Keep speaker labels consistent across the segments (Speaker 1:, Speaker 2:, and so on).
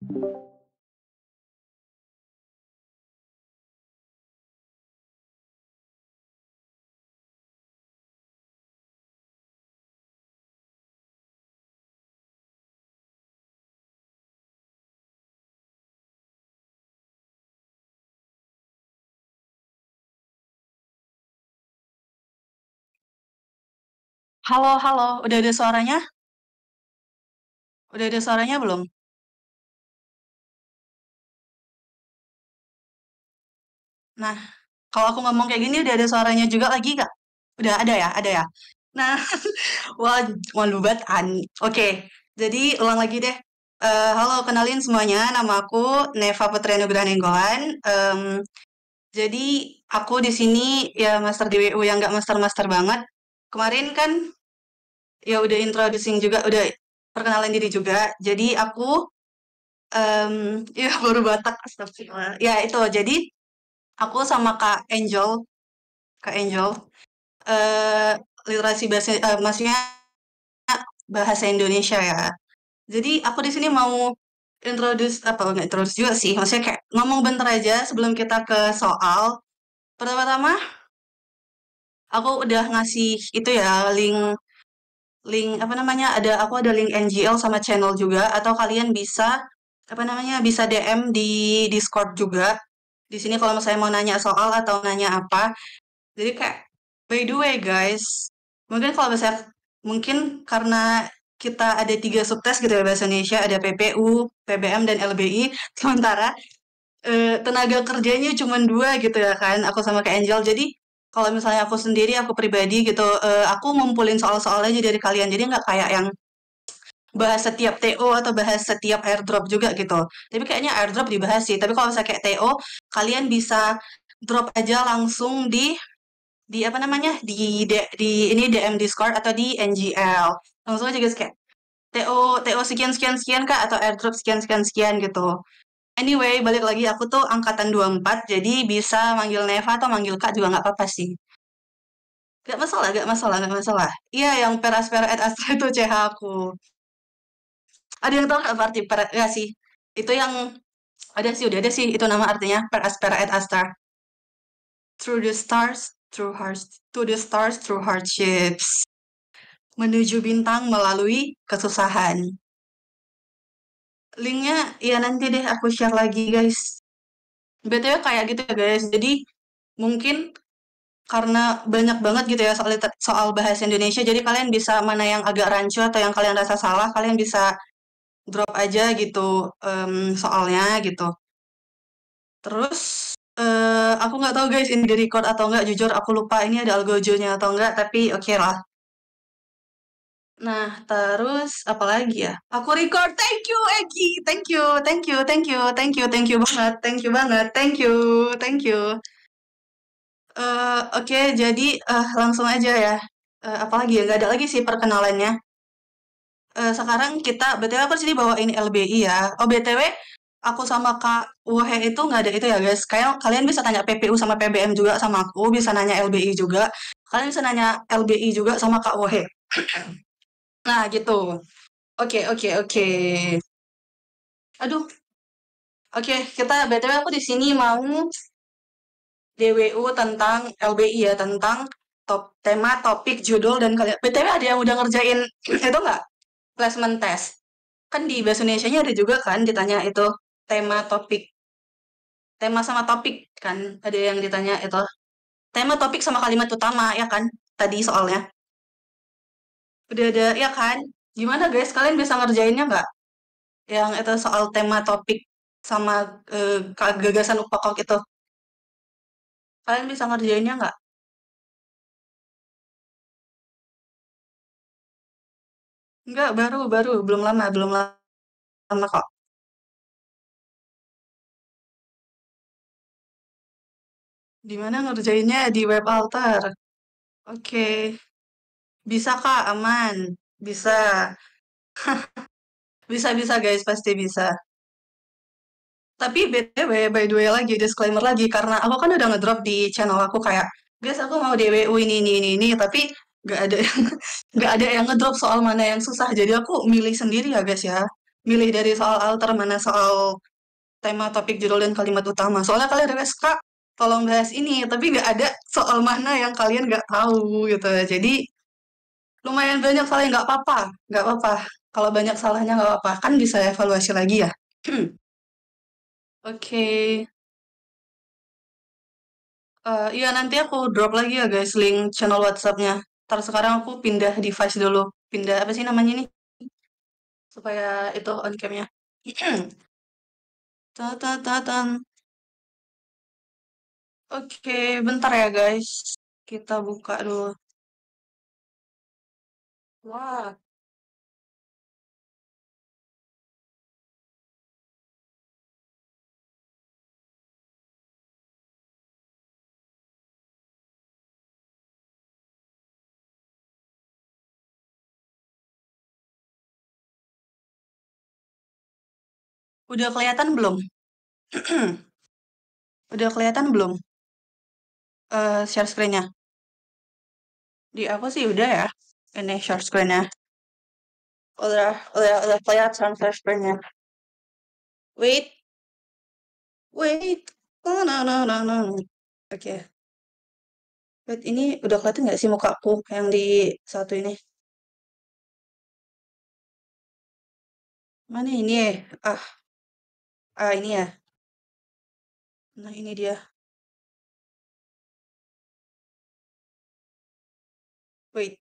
Speaker 1: Halo, halo, udah ada suaranya? Udah ada suaranya belum? Nah, kalau aku ngomong kayak gini udah ada suaranya juga lagi Kak? Udah ada ya, ada ya. Nah, wah, malu banget Oke, jadi ulang lagi deh. Halo, kenalin semuanya. Nama aku Neva Putri Nugraha Nenggolan. Jadi aku di sini ya master di WU yang nggak master-master banget. Kemarin kan ya udah introducing juga, udah perkenalan diri juga. Jadi aku ya baru Batak, astagfirullah. Ya itu, jadi aku sama Kak Angel, eh literasi bahasa, maksudnya bahasa Indonesia ya. Jadi aku di sini mau introduce apa nggak introduce juga sih, maksudnya kayak ngomong bentar aja sebelum kita ke soal. Pertama-tama aku udah ngasih itu ya link link apa namanya aku ada link NGL sama channel juga atau kalian bisa apa namanya bisa DM di Discord juga. Di sini kalau misalnya mau nanya soal atau nanya apa. Jadi kayak by the way guys, mungkin kalau misalnya mungkin karena kita ada 3 subtes gitu ya bahasa Indonesia, ada PPU, PBM dan LBI, sementara tenaga kerjanya cuma 2 gitu ya kan, aku sama Kak Angel. Jadi kalau misalnya aku sendiri, aku pribadi gitu, aku ngumpulin soal-soal aja dari kalian. Jadi nggak kayak yang bahas setiap TO atau bahas setiap airdrop juga gitu. Tapi kayaknya airdrop dibahas sih. Tapi kalau misalnya kayak TO, kalian bisa drop aja langsung di apa namanya di ini DM Discord atau di NGL langsung aja guys kayak TO sekian sekian sekian kak atau airdrop sekian sekian sekian gitu. Anyway, balik lagi aku tuh angkatan 24 jadi bisa manggil Neva atau manggil kak juga nggak apa-apa sih. Gak masalah, gak masalah, gak masalah. Iya, yang Peraspera et Astra itu CH aku. Ada yang tahu nggak arti ya sih? Itu yang ada sih, udah ada sih itu nama artinya Peraspera et Astra. Through the stars, through hearts, to the stars, through hardships. Menuju bintang melalui kesusahan. Linknya ya nanti deh aku share lagi guys. BTW kayak gitu ya guys. Jadi mungkin karena banyak banget gitu ya soal bahasa Indonesia. Jadi kalian bisa mana yang agak rancu atau yang kalian rasa salah, kalian bisa drop aja gitu soalnya gitu. Terus aku nggak tahu guys ini di record atau nggak. Jujur aku lupa ini ada algojonya atau nggak. Tapi oke lah. Nah, terus apa lagi ya? Aku record. Thank you, Egi. Thank you, thank you, thank you, thank you, thank you banget, thank you banget, thank you, thank you. Oke, jadi langsung aja ya. Apa lagi ya? Gak ada lagi sih perkenalannya. Sekarang kita, BTW aku sini bawa ini LBI ya. Oh, BTW, aku sama Kak Wohe itu nggak ada itu ya guys. Kayak kalian bisa tanya PPU sama PBM juga sama aku, bisa nanya LBI juga. Kalian bisa nanya LBI juga sama Kak Wohe. Nah, gitu. Oke, oke, oke. Aduh, oke, kita BTW aku di sini mau DWU tentang LBI ya, tentang tema, topik, judul dan kalian. BTW ada yang udah ngerjain itu nggak? Placement test. Kan di bahasa Indonesianya ada juga kan ditanya itu tema, topik, tema sama topik kan ada yang ditanya itu. Tema, topik sama kalimat utama ya kan? Tadi soalnya. Udah ada ya kan? Gimana guys? Kalian bisa ngerjainnya nggak? Yang itu soal tema, topik sama gagasan upakok itu. Kalian bisa ngerjainnya nggak? Enggak, baru, belum lama kok. Di mana ngerjainnya di web altar. Oke, bisa Kak, aman. Bisa. Bisa guys, pasti bisa. Tapi BTW, by the way lagi, disclaimer lagi, karena aku kan udah ngedrop di channel aku kayak, guys aku mau DWU ini, tapi gak ada yang, gak ada yang ngedrop soal mana yang susah. Jadi aku milih sendiri ya guys ya. milih dari soal alter mana soal tema, topik, judul, dan kalimat utama. Soalnya kalian request, Kak, tolong bahas ini, tapi nggak ada soal mana yang kalian nggak tahu gitu. Jadi lumayan banyak salahnya, nggak apa-apa, nggak apa-apa. Kalau banyak salahnya nggak apa-apa, kan bisa evaluasi lagi ya. Oke, iya nanti aku drop lagi ya guys link channel WhatsApp-nya. Ntar sekarang aku pindah device dulu. Pindah apa sih namanya nih? Supaya itu on cam-nya. Tatan. Oke, bentar ya guys. Kita buka dulu. Wah, udah kelihatan belum? Udah kelihatan belum? Share screen-nya. Di aku sih udah ya. Ini share screen-nya. Udah kelihatan share screen-nya. Wait, wait. No, no, no, no, no. Oke. Wait, ini udah kelihatan nggak sih mukaku yang di satu ini? Mana ini ya? Ah, ini ya. Nah, ini dia. Wait.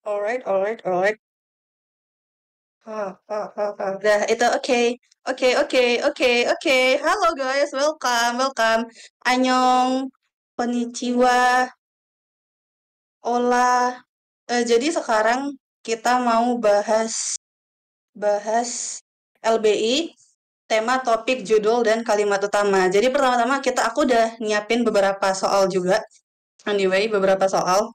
Speaker 1: Alright, alright, alright. Udah, itu oke. Oke, oke, oke, oke. Halo guys, welcome, welcome. Annyeong, konnichiwa, hola. Jadi sekarang kita mau bahas LBI, tema, topik, judul, dan kalimat utama. Jadi pertama-tama aku udah nyiapin beberapa soal juga. Anyway, beberapa soal.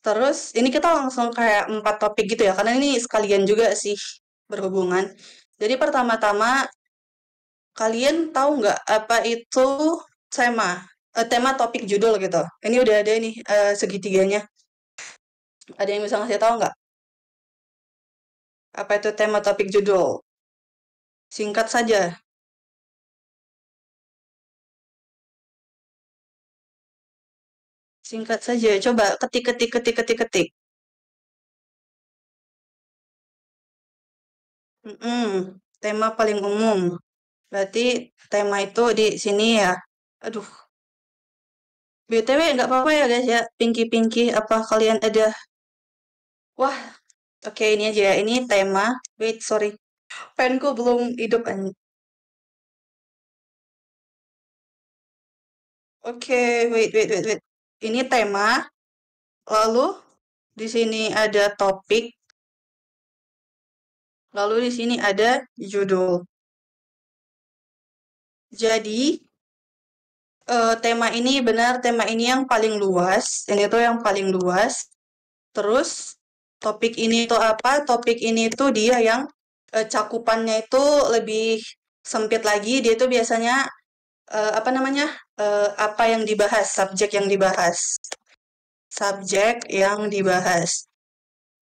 Speaker 1: Terus ini kita langsung kayak 4 topik gitu ya, karena ini sekalian juga sih berhubungan. Jadi pertama-tama kalian tahu nggak apa itu tema, tema, topik, judul gitu. Ini udah ada nih segitiganya. Ada yang bisa ngasih tahu nggak? Apa itu tema, topik, judul? Singkat saja. Singkat saja. Coba ketik, ketik, ketik, ketik, ketik. Tema paling umum. Berarti tema itu di sini ya. Aduh, BTW nggak apa-apa ya guys ya. Pinky-pinky, apa kalian ada? Wah, oke ini aja ya. Ini tema. Wait, sorry. Penku belum hidup. Oke, wait. Ini tema. Lalu di sini ada topik. Lalu di sini ada judul. Jadi tema ini benar tema ini yang paling luas. Ini tuh yang paling luas. Terus topik ini tuh apa? Topik ini tuh dia yang cakupannya itu lebih sempit lagi. Dia itu biasanya apa namanya? Apa yang dibahas, subjek yang dibahas. Subjek yang dibahas.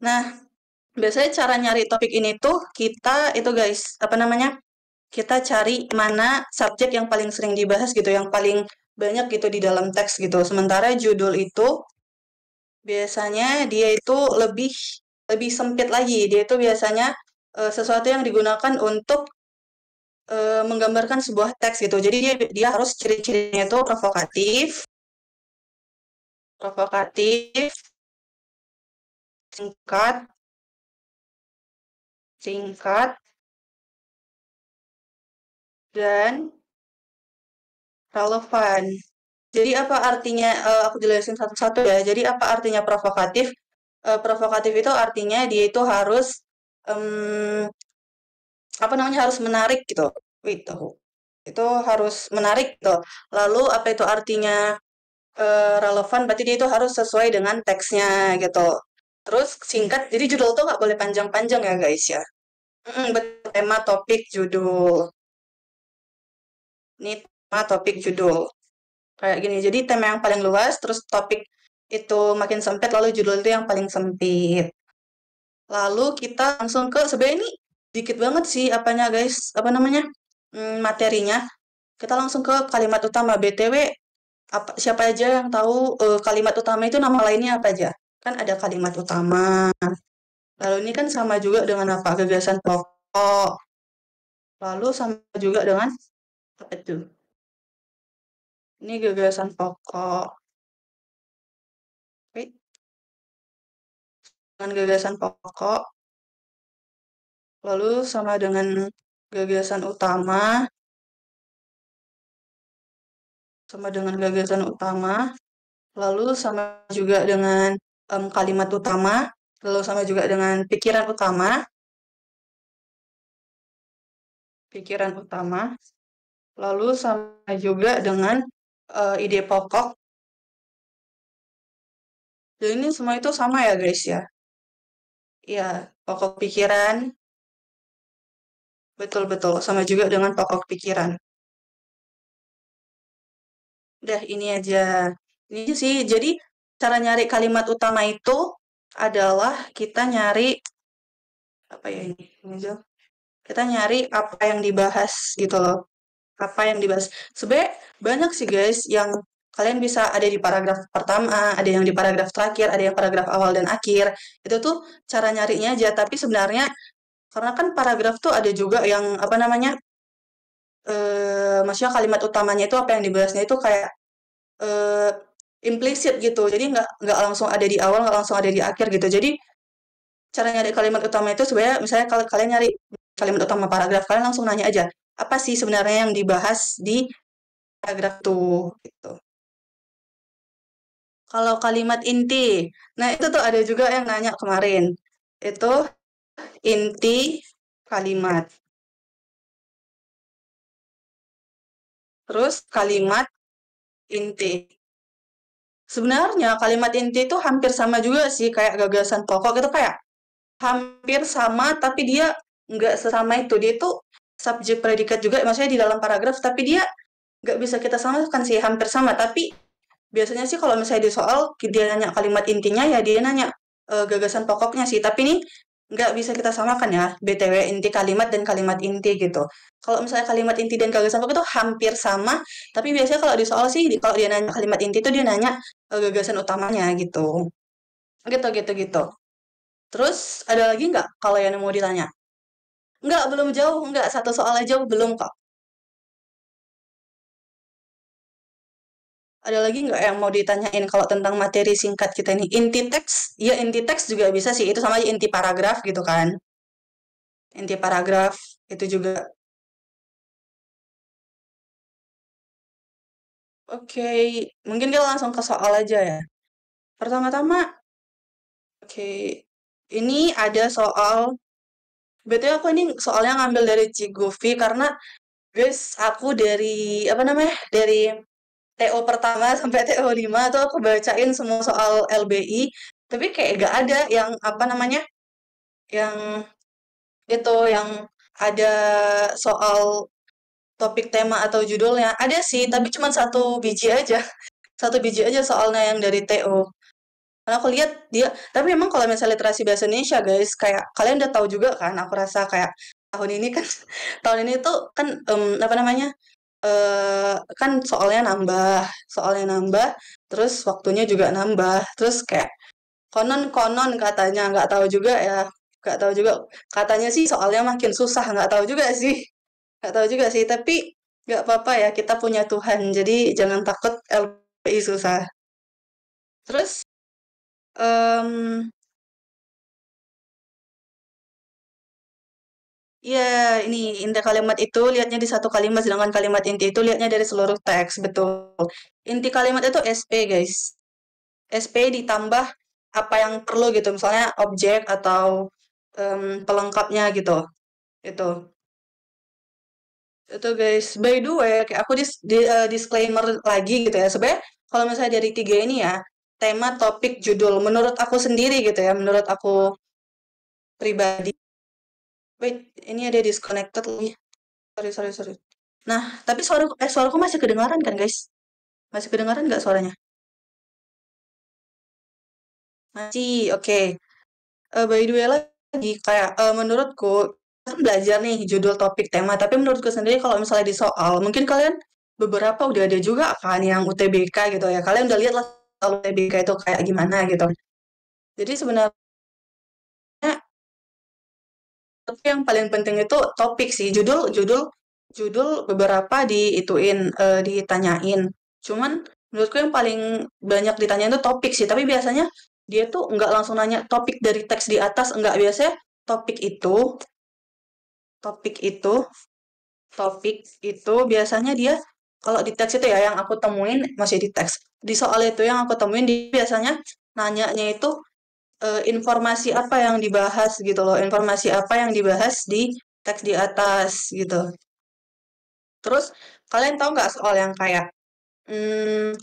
Speaker 1: Nah, biasanya cara nyari topik ini tuh kita itu guys, apa namanya? Kita cari mana subjek yang paling sering dibahas gitu, yang paling banyak gitu di dalam teks gitu. Sementara judul itu biasanya dia itu lebih lebih sempit lagi. Dia itu biasanya sesuatu yang digunakan untuk menggambarkan sebuah teks gitu. Jadi dia harus ciri-cirinya itu provokatif, provokatif, singkat, singkat, dan relevan. Jadi apa artinya? Aku jelasin satu-satu ya. Jadi apa artinya provokatif? Provokatif itu artinya dia itu harus apa namanya harus menarik gitu. Itu harus menarik gitu. Lalu apa itu artinya relevan? Berarti dia itu harus sesuai dengan teksnya gitu. Terus singkat. Jadi judul tuh nggak boleh panjang-panjang ya guys ya. Betul, tema, topik, judul. Ini tema, topik, judul. Kayak gini. Jadi tema yang paling luas, terus topik itu makin sempit, lalu judul itu yang paling sempit. Lalu kita langsung ke sebenarnya ini dikit banget sih apanya guys, apa namanya, materinya. Kita langsung ke kalimat utama. BTW, siapa aja yang tahu kalimat utama itu nama lainnya apa aja? Kan ada kalimat utama. Lalu ini kan sama juga dengan apa? Gagasan pokok. Lalu sama juga dengan apa itu? Ini gagasan pokok. Wait, dengan gagasan pokok. Lalu sama dengan gagasan utama. Sama dengan gagasan utama. Lalu sama juga dengan kalimat utama. Lalu sama juga dengan pikiran utama. Pikiran utama. Lalu sama juga dengan ide pokok. Dan ini semua itu sama ya guys ya. Ya, pokok pikiran. Betul-betul. Sama juga dengan pokok pikiran. Udah ini aja. Ini aja sih. Jadi cara nyari kalimat utama itu adalah kita nyari apa ya ini? Ini aja. Kita nyari apa yang dibahas gitu loh. Apa yang dibahas. Sebenarnya banyak sih guys yang kalian bisa ada di paragraf pertama, ada yang di paragraf terakhir, ada yang paragraf awal dan akhir. Itu tuh cara nyarinya aja. Tapi sebenarnya karena kan paragraf tuh ada juga yang apa namanya, maksudnya kalimat utamanya itu apa yang dibahasnya itu kayak eh, implisit gitu. Jadi nggak langsung ada di awal, nggak langsung ada di akhir gitu. Jadi cara nyari kalimat utama itu sebenarnya misalnya kalau kalian nyari kalimat utama paragraf, kalian langsung nanya aja apa sih sebenarnya yang dibahas di paragraf itu gitu. Kalau kalimat inti, nah itu tuh ada juga yang nanya kemarin. Itu inti kalimat. Terus kalimat inti. Sebenarnya kalimat inti itu hampir sama juga sih kayak gagasan pokok itu kayak hampir sama tapi dia nggak sesama itu. Dia itu subjek predikat juga maksudnya di dalam paragraf tapi dia nggak bisa kita samakan sih hampir sama tapi biasanya sih kalau misalnya di soal dia nanya kalimat intinya ya dia nanya gagasan pokoknya sih. Tapi ini nggak bisa kita samakan ya BTW inti kalimat dan kalimat inti gitu. Kalau misalnya kalimat inti dan gagasan pokok itu hampir sama, tapi biasanya kalau di soal sih kalau dia nanya kalimat inti itu dia nanya gagasan utamanya gitu. Gitu gitu gitu. Terus ada lagi nggak kalau yang mau ditanya? Nggak, belum jauh, nggak satu soal aja belum kok. Ada lagi nggak yang mau ditanyain kalau tentang materi singkat kita ini? Inti teks, ya inti teks juga bisa sih. Itu sama aja inti paragraf gitu kan. Inti paragraf itu juga. Oke, mungkin kita langsung ke soal aja ya. Pertama-tama, oke, ini ada soal. Betul aku ini soalnya ngambil dari Cigovi karena guys, aku dari apa namanya? Dari TO pertama sampai TO 5 tuh aku bacain semua soal LBI, tapi kayak gak ada yang apa namanya? Yang itu yang ada soal topik tema atau judulnya. Ada sih, tapi cuma satu biji aja. Satu biji aja soalnya yang dari TO. Karena aku lihat dia, tapi memang kalau misalnya literasi bahasa Indonesia guys, kayak kalian udah tahu juga kan, aku rasa kayak tahun ini kan, tahun ini tuh kan apa namanya, kan soalnya nambah, terus waktunya juga nambah, terus kayak konon-konon katanya, nggak tahu juga ya, nggak tahu juga, katanya sih soalnya makin susah, nggak tahu juga sih, nggak tahu juga sih, tapi nggak apa-apa ya, kita punya Tuhan, jadi jangan takut LPI susah. Terus, em, ya, ini inti kalimat itu lihatnya di satu kalimat, sedangkan kalimat inti itu lihatnya dari seluruh teks, betul. Inti kalimat itu SP, guys. SP ditambah apa yang perlu gitu, misalnya objek atau pelengkapnya gitu. Itu. Itu, guys. By the way, kayak aku disclaimer lagi gitu ya. Sebenarnya kalau misalnya dari tiga ini ya, tema, topik, judul, menurut aku sendiri gitu ya, menurut aku pribadi. Wait, ini ada disconnected lagi. Sorry, sorry, sorry. Nah, tapi suaraku masih kedengaran kan, guys? Masih kedengaran nggak suaranya? Masih, oke. By the way lagi, kayak menurutku kan belajar nih judul topik tema, tapi menurutku sendiri kalau misalnya di soal, mungkin kalian beberapa udah ada juga kan yang UTBK gitu ya. Kalian udah lihat lah soal UTBK itu kayak gimana gitu. Jadi sebenarnya tapi yang paling penting itu topik sih, judul beberapa ditanyain. Cuman menurutku yang paling banyak ditanyain itu topik sih, tapi biasanya dia tuh nggak langsung nanya topik dari teks di atas, nggak biasanya topik itu, topik itu, topik itu biasanya dia kalau di teks itu ya yang aku temuin masih di teks. Di soal itu yang aku temuin dia biasanya nanyanya itu informasi apa yang dibahas gitu loh, informasi apa yang dibahas di teks di atas gitu. Terus kalian tahu nggak soal yang kayak hmm,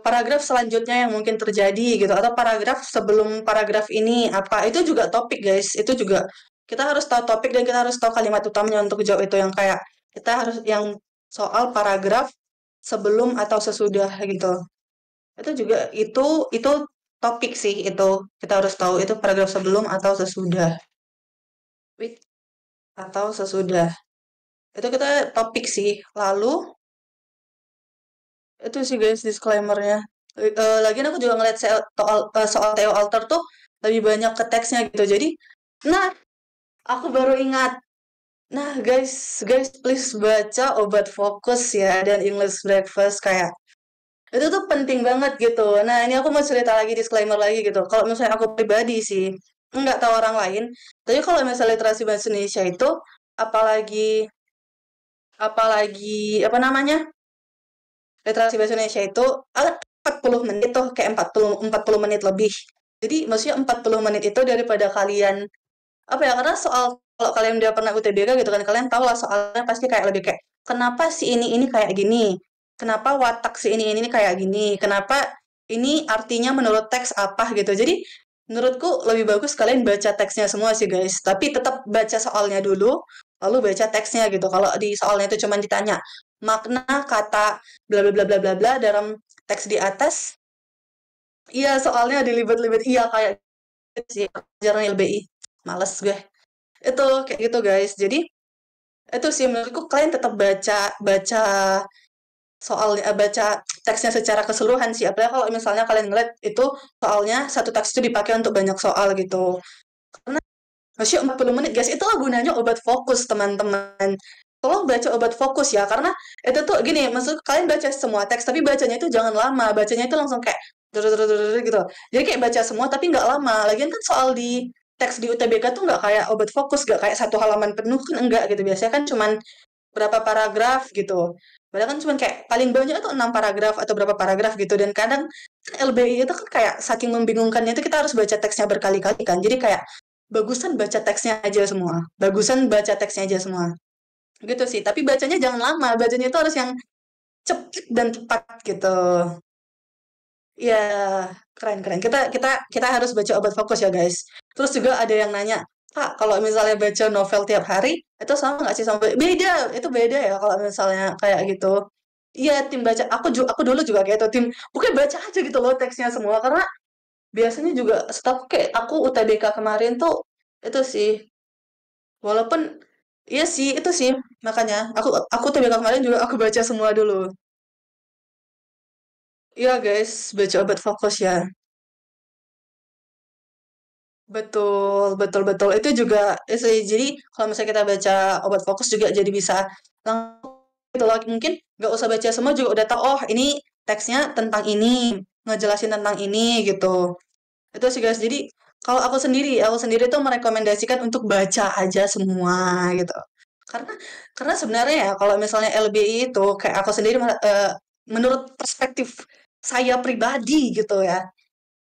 Speaker 1: paragraf selanjutnya yang mungkin terjadi gitu atau paragraf sebelum paragraf ini apa itu juga topik guys, itu juga kita harus tahu topik dan kita harus tahu kalimat utamanya untuk jawab itu yang kayak kita harus yang soal paragraf sebelum atau sesudah gitu. Itu juga itu topik sih itu kita harus tahu itu paragraf sebelum atau sesudah. With atau sesudah. Itu kita topik sih. Lalu itu sih guys disclaimer-nya. Lagian aku juga ngeliat soal Theo Alter tuh lebih banyak ke teksnya gitu. Jadi, nah aku baru ingat. Nah guys, guys please baca Obat Fokus ya dan English Breakfast kayak itu tuh penting banget gitu. Nah ini aku mau cerita lagi disclaimer lagi gitu. Kalau misalnya aku pribadi sih nggak tahu orang lain. Tapi kalau misalnya literasi bahasa Indonesia itu apalagi apalagi apa namanya literasi bahasa Indonesia itu 40 menit tuh kayak 40 menit lebih. Jadi maksudnya 40 menit itu daripada kalian apa ya karena soal kalau kalian udah pernah UTBK gitu kan kalian tahu lah soalnya pasti kayak lebih kayak kenapa si ini kayak gini? Kenapa watak si ini kayak gini? Kenapa ini artinya menurut teks apa gitu. Jadi menurutku lebih bagus kalian baca teksnya semua sih guys. Tapi tetap baca soalnya dulu lalu baca teksnya gitu. Kalau di soalnya itu cuma ditanya makna kata bla bla bla bla bla bla dalam teks di atas. Iya, soalnya dilibet-libet. Iya, kayak gitu sih. Ajaran LBI. Males gue. Itu, kayak gitu guys. Jadi, itu sih menurutku kalian tetap baca baca soalnya baca teksnya secara keseluruhan sih. Apalagi kalau misalnya kalian ngeliat itu soalnya satu teks itu dipakai untuk banyak soal gitu. Karena masih 40 menit guys, itulah gunanya obat fokus teman-teman. Tolong baca obat fokus ya, karena itu tuh gini, maksud kalian baca semua teks, tapi bacanya itu jangan lama, bacanya itu langsung kayak gitu. Jadi kayak baca semua tapi nggak lama. Lagian kan soal di teks di UTBK tuh nggak kayak obat fokus, nggak kayak satu halaman penuh kan enggak gitu. Biasanya kan cuman berapa paragraf gitu. Padahal kan cuman kayak paling banyak itu 6 paragraf atau berapa paragraf gitu. Dan kadang kan LBI itu kan kayak saking membingungkannya itu kita harus baca teksnya berkali-kali kan. Jadi kayak bagusan baca teksnya aja semua. Bagusan baca teksnya aja semua. Gitu sih. Tapi bacanya jangan lama. Bacanya itu harus yang cepet dan tepat gitu. Ya, keren-keren. Kita kita kita harus baca obat fokus ya, guys. Terus juga ada yang nanya, Kak, kalau misalnya baca novel tiap hari, itu sama nggak sih sama beda? Itu beda ya kalau misalnya kayak gitu. Iya, tim baca. Aku dulu juga kayak itu tim. Pokoknya baca aja gitu loh teksnya semua karena biasanya juga setahu kayak aku UTBK kemarin tuh itu sih. Walaupun iya sih itu sih makanya aku UTBK kemarin juga aku baca semua dulu. Iya guys, baca obat fokus ya. Betul, betul, betul. Itu juga jadi kalau misalnya kita baca obat fokus juga jadi bisa langsung gitu loh. Mungkin nggak usah baca semua juga udah tahu, oh ini teksnya tentang ini, ngejelasin tentang ini gitu. Itu sih guys. Jadi kalau aku sendiri tuh merekomendasikan untuk baca aja semua gitu. Karena karena sebenarnya ya kalau misalnya LBI itu kayak aku sendiri menurut perspektif saya pribadi gitu ya.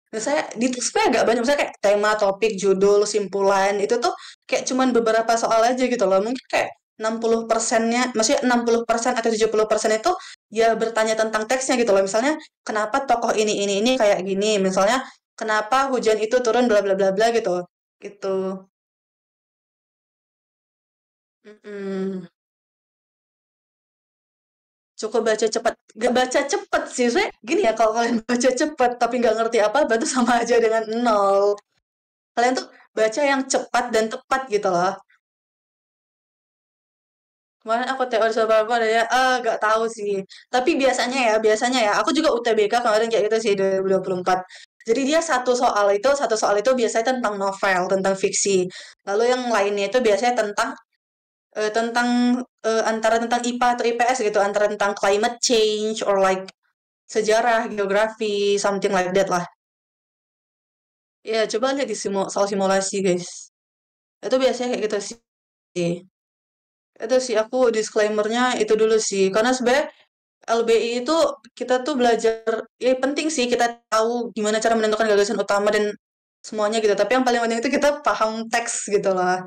Speaker 1: Misalnya di TXP agak banyak, misalnya kayak tema, topik, judul, simpulan, itu tuh kayak cuman beberapa soal aja gitu loh. Mungkin kayak 60%-nya, maksudnya 60% atau 70% itu ya bertanya tentang teksnya gitu loh. Misalnya, kenapa tokoh ini kayak gini. Misalnya, kenapa hujan itu turun bla bla bla bla gitu. Gitu. Mm-mm. Cukup baca cepat. Gak baca cepet sih. Soalnya gini ya, kalau kalian baca cepet tapi nggak ngerti apa, berarti sama aja dengan nol. Kalian tuh baca yang cepat dan tepat gitu loh. Kemarin aku TO sama apa ada ya? Gak tahu sih. Tapi biasanya ya, aku juga UTBK kemarin kayak gitu sih 2024. Jadi dia satu soal itu biasanya tentang novel, tentang fiksi. Lalu yang lainnya itu biasanya tentang antara tentang IPA atau IPS gitu, antara tentang climate change or like sejarah, geografi, something like that lah. Ya, coba lihat di soal simulasi, guys. Itu biasanya kayak gitu sih. Itu sih aku disclaimer-nya itu dulu sih. Karena sebenarnya LBI itu kita tuh belajar, ya penting sih kita tahu gimana cara menentukan gagasan utama dan semuanya gitu. Tapi yang paling penting itu kita paham teks gitu loh.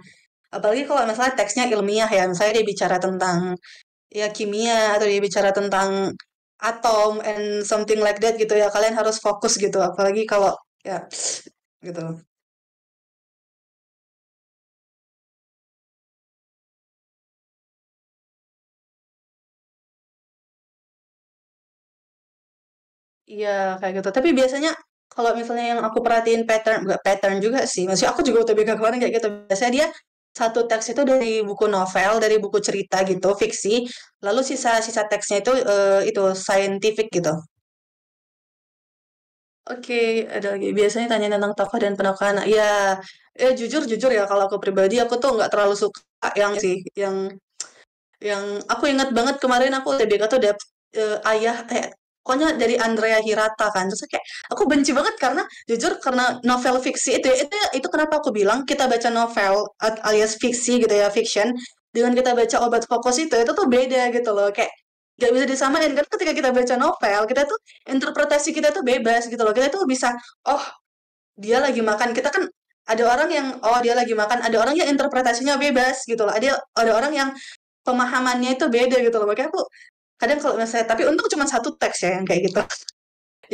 Speaker 1: Apalagi kalau misalnya teksnya ilmiah ya, misalnya dia bicara tentang ya kimia atau dia bicara tentang atom and something like that gitu ya. Kalian harus fokus gitu. Apalagi kalau ya gitu. Iya, kayak gitu. Tapi biasanya kalau misalnya yang aku perhatiin pattern, enggak pattern juga sih. Maksudnya aku juga UTBK kemarin kayak gitu. Biasanya dia satu teks itu dari buku novel, dari buku cerita gitu, fiksi. Lalu sisa-sisa teksnya itu scientific gitu. Oke, ada lagi. Biasanya tanya tentang tokoh dan penukaran. Ya, jujur ya kalau aku pribadi aku tuh nggak terlalu suka yang aku ingat banget kemarin aku TBK tuh dapet ayah pokoknya dari Andrea Hirata kan. Terus kayak aku benci banget karena jujur karena novel fiksi itu kenapa aku bilang kita baca novel alias fiksi gitu ya, fiction dengan kita baca obat fokus itu tuh beda gitu loh. Kayak gak bisa disamain kan ketika kita baca novel kita tuh interpretasi kita tuh bebas gitu loh. Kita tuh bisa oh dia lagi makan, kita kan ada orang yang oh dia lagi makan, ada orang yang interpretasinya bebas gitu loh, ada orang yang pemahamannya itu beda gitu loh. Makanya aku kadang kalau misalnya, tapi untuk cuma satu teks ya yang kayak gitu,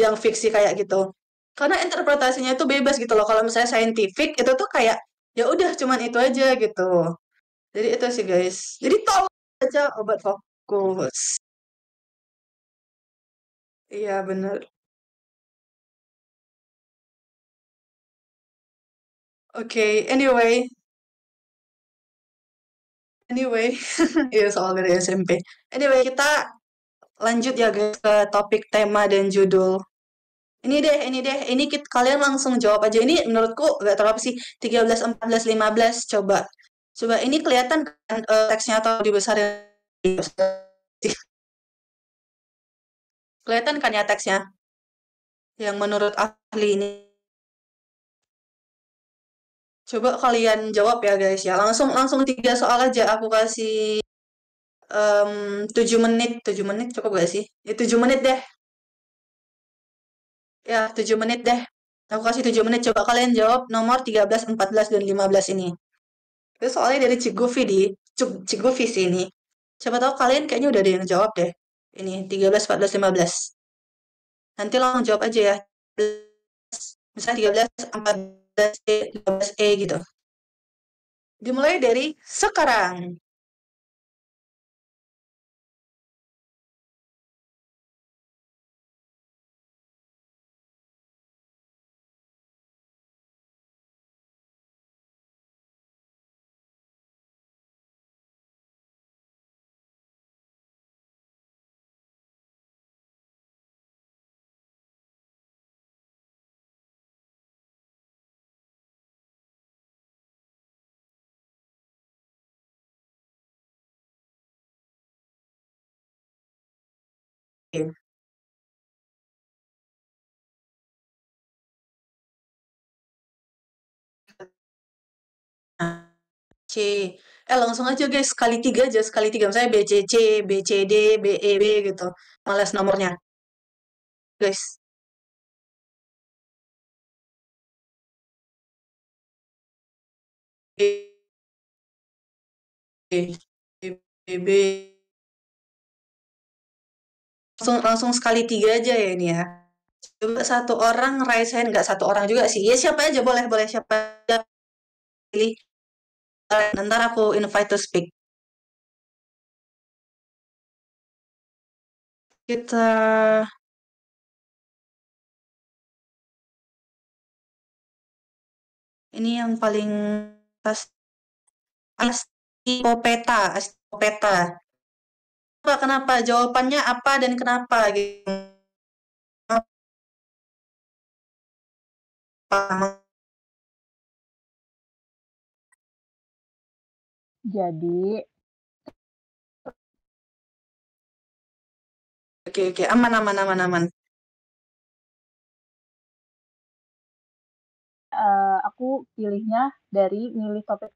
Speaker 1: yang fiksi kayak gitu. Karena interpretasinya itu bebas gitu loh. Kalau misalnya scientific itu tuh kayak ya udah cuman itu aja gitu. Jadi itu sih guys. Jadi tolong aja obat fokus. Iya bener. Oke, anyway, iya soal dari SMP. Anyway, kita lanjut ya guys ke topik tema dan judul. Ini kalian langsung jawab aja. Ini menurutku nggak terlalu apa sih, 13, 14, 15. Coba. Coba ini kelihatan kan teksnya atau dibesarin? Kelihatan kan ya teksnya? Yang menurut ahli ini. Coba kalian jawab ya guys ya. Langsung langsung 3 soal aja. Aku kasih 7 menit. 7 menit cukup gak sih? Ya 7 menit deh. Ya 7 menit deh. Aku kasih 7 menit. Coba kalian jawab nomor 13, 14, dan 15 ini. Itu soalnya dari Cik Govi sih ini. Siapa tahu kalian kayaknya udah ada yang jawab deh. Ini 13, 14, 15. Nanti langsung jawab aja ya. Misalnya 13, 14, 15 gitu. Dimulai dari sekarang. Nah, C. Langsung aja guys, sekali tiga aja, sekali tiga. Misalnya BCC, BCD, BEB gitu. Males nomornya, guys. B, B, B, B. Langsung sekali tiga aja ya ini ya. Coba satu orang raise hand, nggak satu orang juga sih. Ya siapa aja boleh, boleh siapa aja pilih. Ntar aku invite to speak. Kita ini yang paling pas Astipopeta, peta. Kenapa? Jawabannya apa dan kenapa gitu. Apa?
Speaker 2: Jadi
Speaker 1: Oke, oke, aman, aman, aman, aman.
Speaker 2: aku pilihnya dari milih topik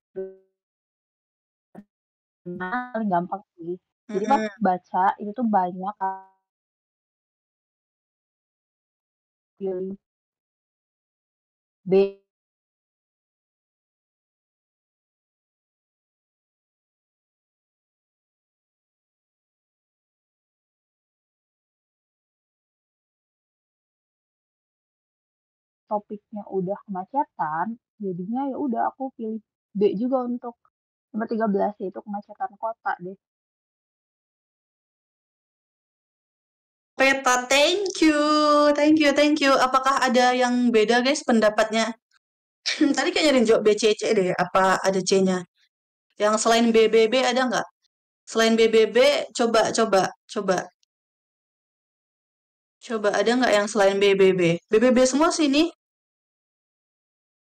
Speaker 2: paling gampang sih. Jadi pas
Speaker 1: Mm-mm.
Speaker 2: baca itu tuh banyak pilih B. Topiknya udah kemacetan, jadinya ya udah aku pilih B juga untuk nomor 13 yaitu kemacetan kota deh.
Speaker 1: Peta, thank you, thank you, thank you. Apakah ada yang beda guys pendapatnya? Tadi kayaknya nyariin jawab B, C, C deh. Apa ada C-nya? Yang selain B, B, B ada nggak? Selain B, B, B, coba, coba, coba. Coba ada nggak yang selain B, B, B? B, B, B semua sini.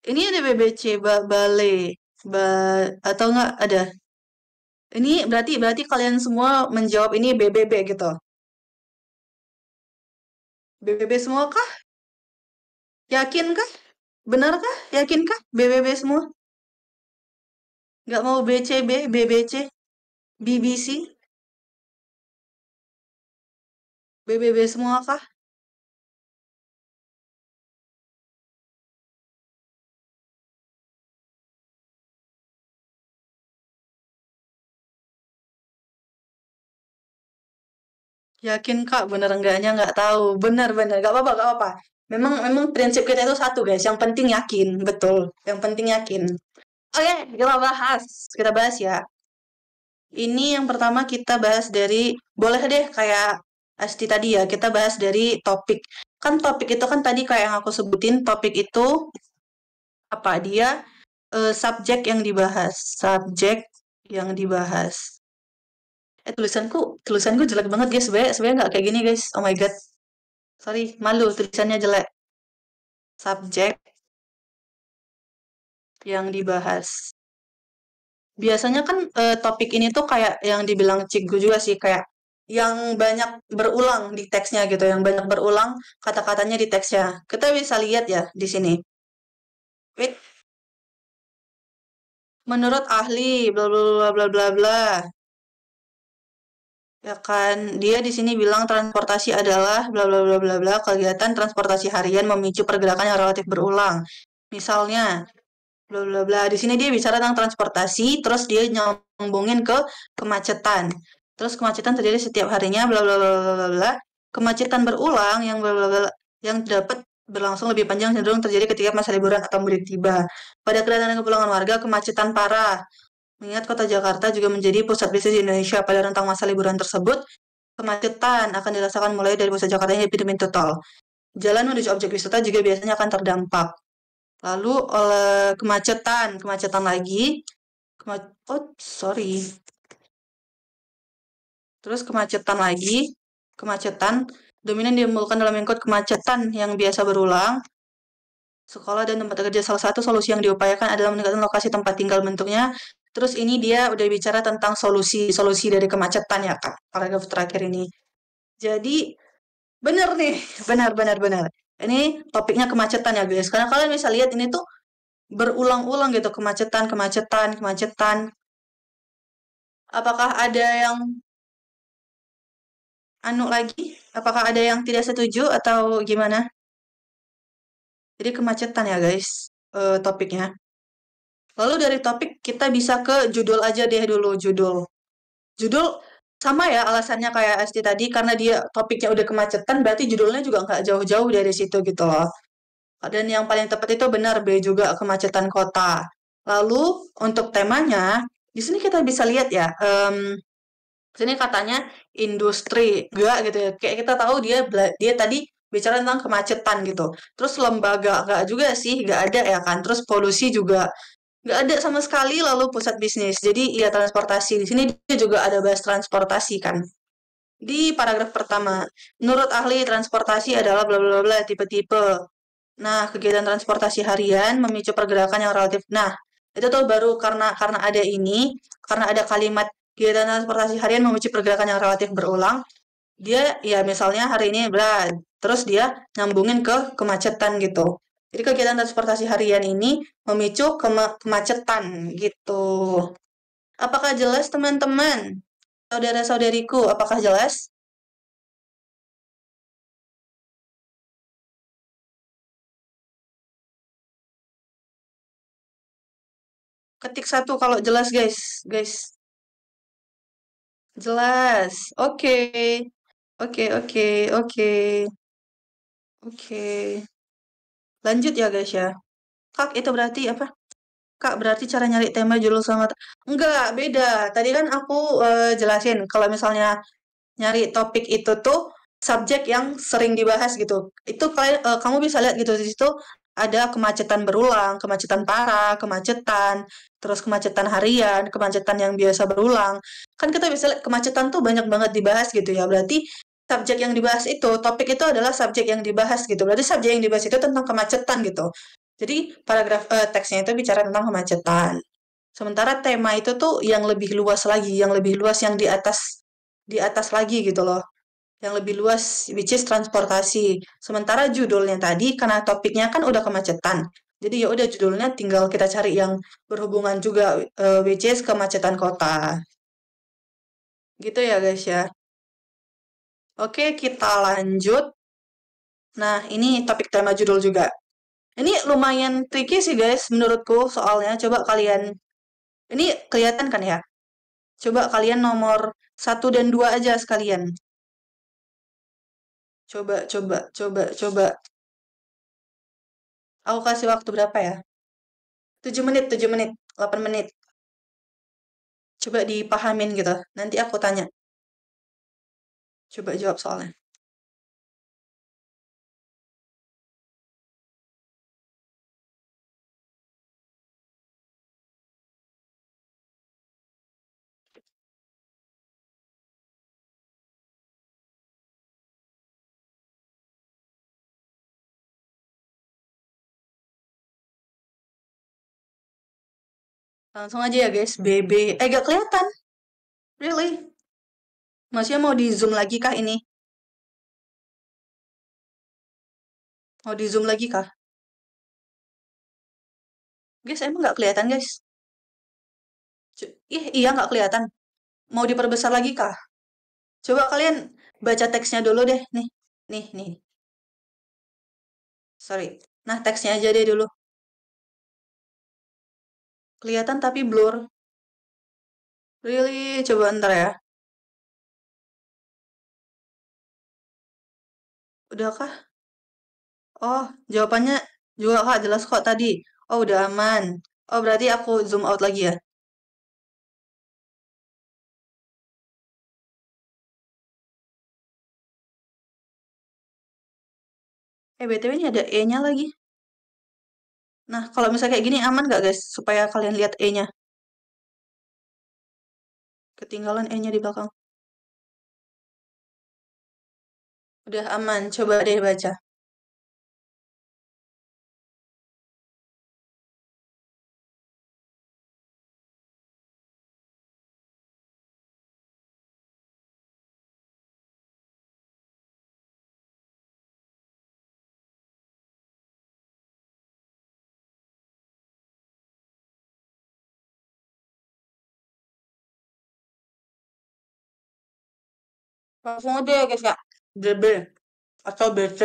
Speaker 1: Ini ada B, B, C, Bale, atau nggak ada? Ini berarti berarti kalian semua menjawab ini B, B, B gitu. B, B, B semua kah? Yakin kah? Benar kah? Yakin kah? B, B, B semua? Nggak mau B, C, B, B, B, C, B, B, C? B, B, B semua kah? Yakin kak? Bener enggaknya nggak tahu. Bener, bener. Nggak apa-apa, nggak apa-apa. Memang memang prinsip kita itu satu guys. Yang penting yakin, betul. Yang penting yakin. Oke, kita bahas. Kita bahas ya. Ini yang pertama kita bahas dari, boleh deh kayak Asti tadi ya, kita bahas dari topik. Kan topik itu kan tadi kayak yang aku sebutin, topik itu apa dia subjek yang dibahas. Subjek yang dibahas. Tulisanku jelek banget guys. Sebenarnya nggak kayak gini guys. Oh my god. Sorry, malu tulisannya jelek. Subjek yang dibahas. Biasanya kan topik ini tuh kayak yang dibilang Cikgu juga sih, kayak yang banyak berulang di teksnya gitu, yang banyak berulang kata-katanya di teksnya. Kita bisa lihat ya di sini. Wait, menurut ahli bla bla bla bla bla bla. Ya kan, dia di sini bilang transportasi adalah bla bla bla bla bla kegiatan transportasi harian memicu pergerakan yang relatif berulang. Misalnya, bla bla bla. Di sini dia bicara tentang transportasi, terus dia nyambungin ke kemacetan. Terus kemacetan terjadi setiap harinya, bla bla bla bla bla bla. Kemacetan berulang yang bla bla bla yang dapat berlangsung lebih panjang cenderung terjadi ketika masa liburan atau mudik tiba. Pada kedatangan dan kepulangan warga, kemacetan parah. Mengingat kota Jakarta juga menjadi pusat bisnis di Indonesia pada rentang masa liburan tersebut, kemacetan akan dirasakan mulai dari pusat Jakarta hingga pintu tol. Jalan menuju objek wisata juga biasanya akan terdampak. Lalu oleh kemacetan lagi. Oh, sorry. Terus kemacetan lagi, kemacetan dominan ditimbulkan dalam lingkup kemacetan yang biasa berulang. Sekolah dan tempat kerja salah satu solusi yang diupayakan adalah meningkatkan lokasi tempat tinggal bentuknya. Terus ini dia udah bicara tentang solusi dari kemacetan ya Kak, paragraf terakhir ini. Jadi benar nih, benar benar benar. Ini topiknya kemacetan ya guys. Karena kalian bisa lihat ini tuh berulang-ulang gitu kemacetan, kemacetan, kemacetan. Apakah ada yang anu lagi? Apakah ada yang tidak setuju atau gimana? Jadi kemacetan ya guys, topiknya. Lalu dari topik kita bisa ke judul aja deh dulu, judul. Judul sama ya alasannya kayak Asti tadi, karena dia topiknya udah kemacetan, berarti judulnya juga nggak jauh-jauh dari situ gitu loh. Dan yang paling tepat itu benar B juga kemacetan kota. Lalu untuk temanya, di sini kita bisa lihat ya, sini katanya industri, enggak gitu ya. Kayak kita tahu dia tadi bicara tentang kemacetan gitu. Terus lembaga enggak juga sih, enggak ada ya kan. Terus polusi juga Nggak ada sama sekali lalu pusat bisnis. Jadi ya transportasi. Di sini dia juga ada bahas transportasi kan. Di paragraf pertama, menurut ahli transportasi adalah bla bla bla tipe-tipe. Nah, kegiatan transportasi harian memicu pergerakan yang relatif. Nah, itu tuh baru karena ada ini, karena ada kalimat kegiatan transportasi harian memicu pergerakan yang relatif berulang. Dia ya misalnya hari ini bla, terus dia nyambungin ke kemacetan gitu. Jadi kegiatan transportasi harian ini memicu kemacetan gitu. Apakah jelas teman-teman? Saudara-saudariku, apakah jelas? Ketik satu kalau jelas guys, guys. Jelas. Oke. Oke, oke, oke. Oke. Lanjut ya guys ya. Kak, itu berarti apa? Kak, berarti cara nyari tema judul sama... Enggak, beda. Tadi kan aku jelasin kalau misalnya nyari topik itu tuh subjek yang sering dibahas gitu. Itu kamu bisa lihat gitu di situ ada kemacetan berulang, kemacetan parah, kemacetan, terus kemacetan harian, kemacetan yang biasa berulang. Kan kita bisa lihat kemacetan tuh banyak banget dibahas gitu ya. Berarti subjek yang dibahas itu, topik itu adalah subjek yang dibahas gitu. Berarti subjek yang dibahas itu tentang kemacetan gitu. Jadi paragraf teksnya itu bicara tentang kemacetan. Sementara tema itu tuh yang lebih luas lagi, yang lebih luas yang di atas lagi gitu loh. Yang lebih luas which is transportasi. Sementara judulnya tadi karena topiknya kan udah kemacetan. Jadi ya udah judulnya tinggal kita cari yang berhubungan juga which is kemacetan kota. Gitu ya guys ya. Oke, kita lanjut. Nah, ini topik tema judul juga. Ini lumayan tricky sih guys menurutku soalnya. Coba kalian, ini kelihatan kan ya? Coba kalian nomor satu dan 2 aja sekalian. Coba, coba, coba, coba. Aku kasih waktu berapa ya? 7 menit, 7 menit, 8 menit. Coba dipahamin gitu. Nanti aku tanya. Coba jawab soalnya. Langsung aja ya guys. BB. Gak kelihatan. Really? Maksudnya mau di zoom lagi kah ini? Mau di zoom lagi kah? Guys, emang gak kelihatan guys? Iya gak kelihatan. Mau diperbesar lagi kah? Coba kalian baca teksnya dulu deh. Nih, nih, nih. Sorry. Nah, teksnya aja deh dulu. Kelihatan tapi blur. Really? Coba ntar ya. Udahkah? Oh, jawabannya juga kak jelas kok tadi. Oh, udah aman. Oh, berarti aku zoom out lagi ya. BTW ini ada E-nya lagi. Nah, kalau misalnya kayak gini aman nggak guys? Supaya kalian lihat E-nya. Ketinggalan E-nya di belakang. Udah aman. Coba deh baca. Langsung aja ya guys ya. DB atau BC.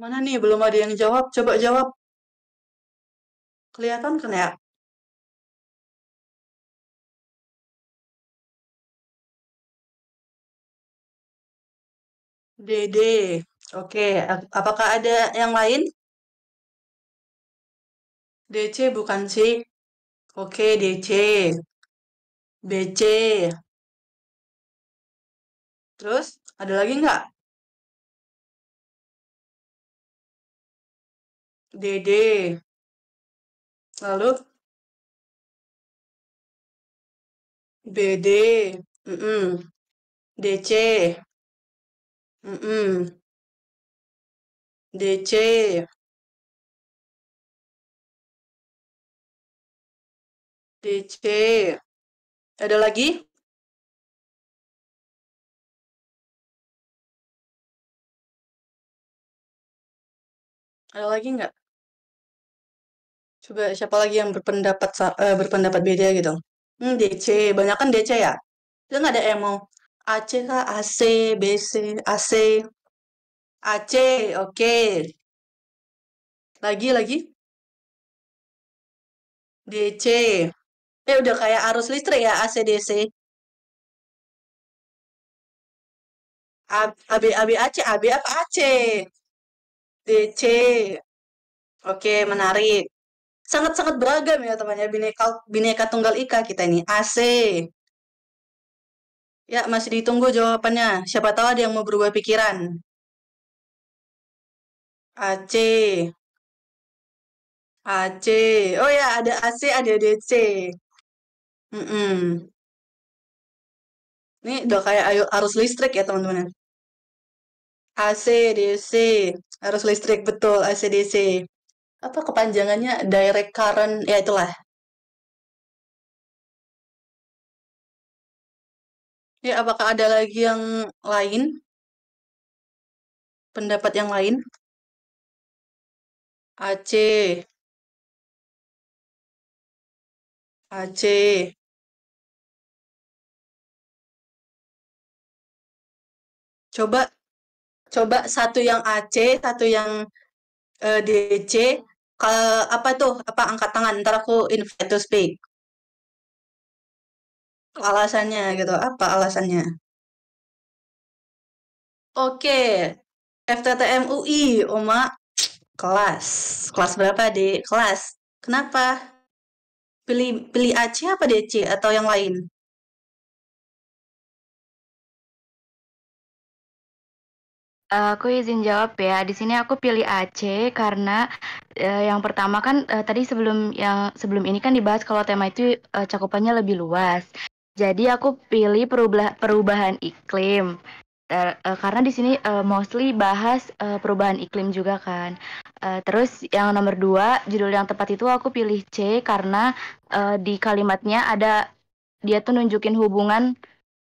Speaker 1: Mana nih? Belum ada yang jawab. Coba jawab. Kelihatan kan ya? DD. Oke, apakah ada yang lain? DC bukan sih? Oke, DC. BC. Terus, ada lagi nggak? DD. Lalu, BD. Mm-mm. DC. Mm-mm. DC. DC. Ada lagi? Ada lagi nggak? Coba siapa lagi yang berpendapat beda gitu? DC. Banyak kan DC ya? Itu nggak ada emo. AC kah? AC, BC, AC, AC. Oke. Lagi. DC. Udah kayak arus listrik ya, AC, DC. AB, AC, AB apa AC? DC. Oke, menarik. Sangat-sangat beragam ya temannya, bineka, bineka tunggal ika kita ini. AC. Ya, masih ditunggu jawabannya. Siapa tahu ada yang mau berubah pikiran. AC. AC. Oh ya, ada AC, ada DC. Mm-mm. Ini udah kayak arus listrik ya teman-teman. AC, DC. Arus listrik betul, AC, DC. Apa kepanjangannya? Direct current. Ya itulah. Ya, apakah ada lagi yang lain? Pendapat yang lain? AC. AC. Coba coba satu yang AC, satu yang DC. Ke apa tuh? Apa angkat tangan? Ntar aku invite to speak. Alasannya gitu. Apa alasannya? Oke. FTTM UI, Oma. Kelas. Kelas berapa, Dek? Kelas. Kenapa? Pilih pilih AC apa DC atau yang lain?
Speaker 3: Aku izin jawab ya. Di sini aku pilih AC karena yang pertama kan tadi sebelum ini kan dibahas kalau tema itu cakupannya lebih luas. Jadi aku pilih perubahan iklim. Karena di sini mostly bahas perubahan iklim juga kan. Terus yang nomor dua, judul yang tepat itu aku pilih C karena di kalimatnya ada dia tuh nunjukin hubungan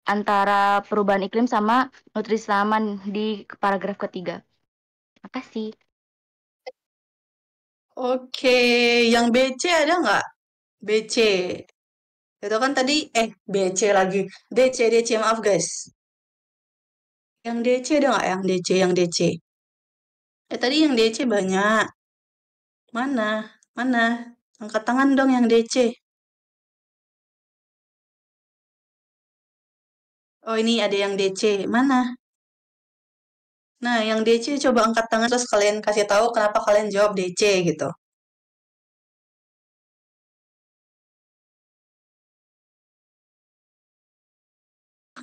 Speaker 3: antara perubahan iklim sama nutrisi tanaman di paragraf ketiga. Makasih.
Speaker 1: Oke, yang BC ada nggak? BC. Itu kan tadi, BC lagi. DC, maaf guys. Yang DC ada nggak yang DC? Tadi yang DC banyak. Mana? Mana? Angkat tangan dong yang DC. Oh, ini ada yang DC. Mana? Nah, yang DC coba angkat tangan terus kalian kasih tahu kenapa kalian jawab DC gitu.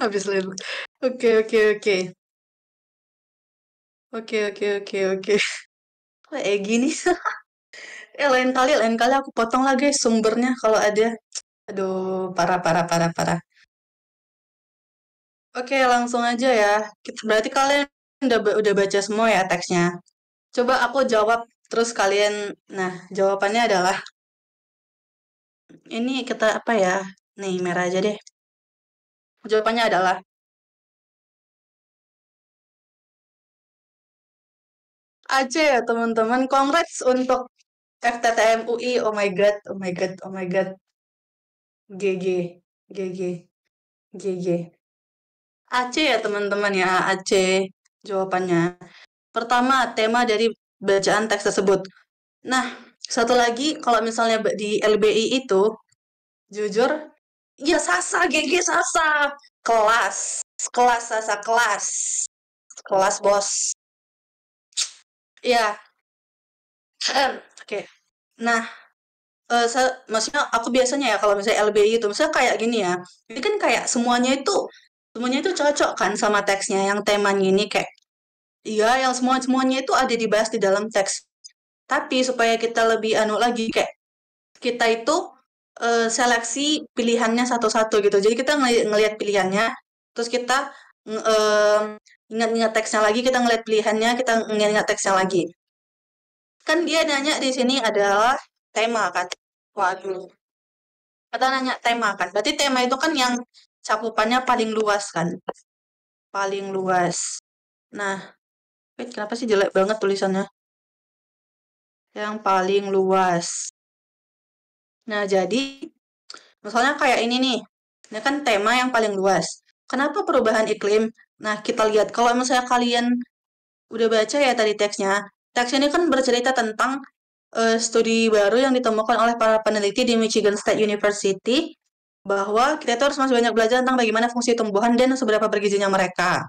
Speaker 1: Habis lihat. Oke, oke, oke. Oke, oke, oke, oke. Kok gini? Lain kali aku potong lagi sumbernya kalau ada. Aduh, parah, parah, parah, parah. Oke, langsung aja ya. Berarti kalian udah baca semua ya teksnya. Coba aku jawab terus kalian. Nah, jawabannya adalah ini kita apa ya? Nih, merah aja deh. Jawabannya adalah Aceh ya teman-teman. Congrats untuk FTTM UI. Oh my god, oh my god, oh my god. GG, GG, GG. Aceh ya teman-teman ya, Aceh jawabannya. Pertama, tema dari bacaan teks tersebut. Nah, satu lagi, kalau misalnya di LBI itu, jujur, ya Sasa, GG Sasa. Kelas, kelas Sasa, kelas. Kelas, bos. Ya, oke. Nah, maksudnya aku biasanya ya kalau misalnya LBI itu, misalnya kayak gini ya, ini kan kayak semuanya itu cocok kan sama teksnya, yang temanya ini kayak, iya, yang semuanya itu ada dibahas di dalam teks. Tapi supaya kita lebih anu lagi, kayak kita itu seleksi pilihannya satu-satu gitu. Jadi kita ngelihat pilihannya, terus kita ingat-ingat teksnya lagi, kita ngelihat pilihannya, kita ingat-ingat teksnya lagi. Kan dia nanya di sini adalah tema kan. Waduh. Kita nanya tema kan. Berarti tema itu kan yang cakupannya paling luas kan. Paling luas. Nah, kenapa sih jelek banget tulisannya? Yang paling luas. Nah, jadi misalnya kayak ini nih. Ini kan tema yang paling luas. Kenapa perubahan iklim? Nah, kita lihat kalau misalnya kalian udah baca ya tadi teksnya. Teks ini kan bercerita tentang studi baru yang ditemukan oleh para peneliti di Michigan State University bahwa kita itu harus masih banyak belajar tentang bagaimana fungsi tumbuhan dan seberapa bergizinya mereka.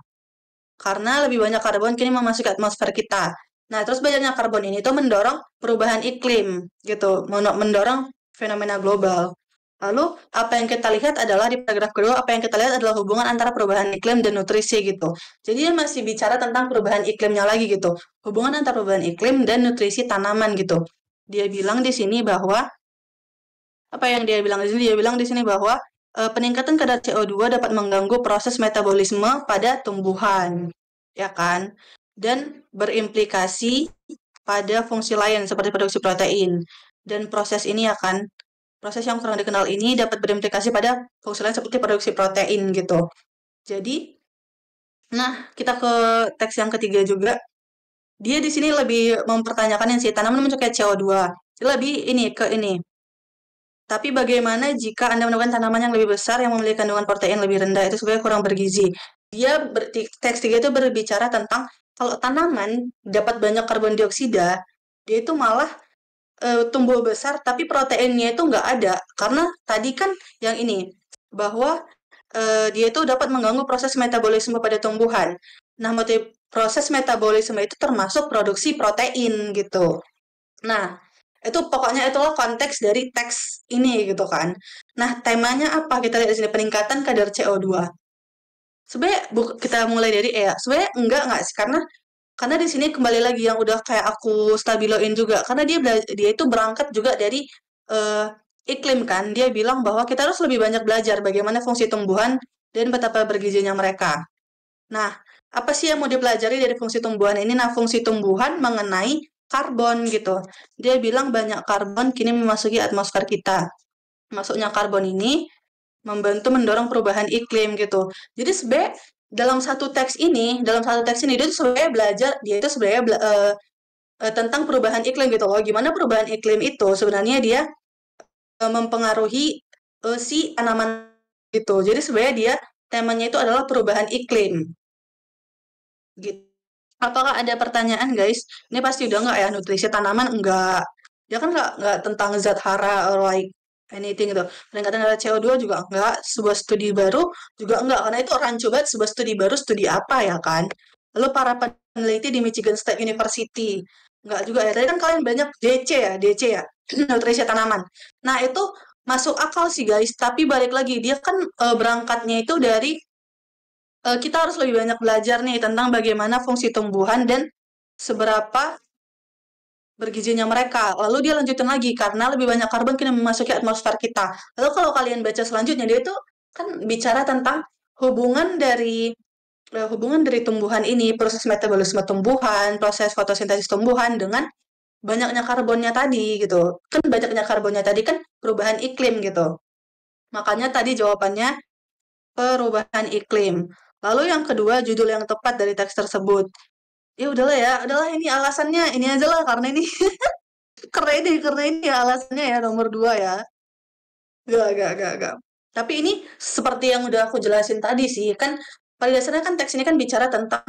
Speaker 1: Karena lebih banyak karbon kini memasuki atmosfer kita. Nah, terus banyaknya karbon ini tuh mendorong perubahan iklim, gitu, mendorong fenomena global. Lalu, apa yang kita lihat adalah di paragraf kedua, apa yang kita lihat adalah hubungan antara perubahan iklim dan nutrisi, gitu. Jadi, dia masih bicara tentang perubahan iklimnya lagi, gitu. Hubungan antara perubahan iklim dan nutrisi tanaman, gitu. Dia bilang di sini bahwa, apa yang dia bilang di sini? Dia bilang di sini bahwa peningkatan kadar CO2 dapat mengganggu proses metabolisme pada tumbuhan, ya kan? Dan berimplikasi pada fungsi lain seperti produksi protein. Dan proses ini ya kan, proses yang kurang dikenal ini dapat berimplikasi pada fungsi lain seperti produksi protein gitu. Jadi, nah kita ke teks yang ketiga juga. Dia di sini lebih mempertanyakan yang si tanaman menyukai CO2. Lebih ini ke ini. Tapi bagaimana jika Anda menemukan tanaman yang lebih besar yang memiliki kandungan protein lebih rendah itu sebenarnya kurang bergizi. Teks 3 itu berbicara tentang kalau tanaman dapat banyak karbon dioksida, dia itu malah tumbuh besar tapi proteinnya itu nggak ada. Karena tadi kan yang ini, bahwa dia itu dapat mengganggu proses metabolisme pada tumbuhan. Nah, proses metabolisme itu termasuk produksi protein gitu. Nah, itu pokoknya itulah konteks dari teks ini gitu kan. Nah, temanya apa? Kita lihat di sini peningkatan kadar CO2. Sebenarnya kita mulai dari sebenarnya enggak sih karena di sini kembali lagi yang udah kayak aku stabiloin juga karena dia itu berangkat juga dari iklim kan. Dia bilang bahwa kita harus lebih banyak belajar bagaimana fungsi tumbuhan dan betapa bergizinya mereka. Nah, apa sih yang mau dipelajari dari fungsi tumbuhan ini? Nah, fungsi tumbuhan mengenai karbon gitu. Dia bilang banyak karbon kini memasuki atmosfer kita. Masuknya karbon ini membantu mendorong perubahan iklim gitu. Jadi sebenarnya dalam satu teks ini dia tuh sebenarnya belajar, dia itu sebenarnya tentang perubahan iklim gitu loh. Gimana perubahan iklim itu sebenarnya dia mempengaruhi si tanaman gitu. Jadi sebenarnya dia temanya itu adalah perubahan iklim. Gitu. Apakah ada pertanyaan, guys? Ini pasti udah nggak ya nutrisi tanaman? Enggak. Dia kan nggak tentang zat hara or like anything gitu. Peningkatan kadar CO2 juga enggak. Sebuah studi baru juga enggak. Karena itu rancu banget. Sebuah studi baru, studi apa ya kan? Lalu para peneliti di Michigan State University. Enggak juga ya. Tadi kan kalian banyak DC ya. Nutrisi tanaman. Nah, itu masuk akal sih, guys. Tapi balik lagi, dia kan berangkatnya itu dari kita harus lebih banyak belajar nih tentang bagaimana fungsi tumbuhan dan seberapa bergizinya mereka. Lalu dia lanjutin lagi, karena lebih banyak karbon kini memasuki atmosfer kita. Lalu kalau kalian baca selanjutnya, dia itu kan bicara tentang hubungan dari tumbuhan ini, proses metabolisme tumbuhan, proses fotosintesis tumbuhan dengan banyaknya karbonnya tadi gitu. Kan banyaknya karbonnya tadi kan perubahan iklim gitu. Makanya tadi jawabannya perubahan iklim. Lalu yang kedua, judul yang tepat dari teks tersebut. Ya udahlah ini alasannya, ini aja lah, karena ini karena ini ya alasannya ya nomor 2 ya. Gak. Tapi ini seperti yang udah aku jelasin tadi sih, kan pada dasarnya kan teks ini kan bicara tentang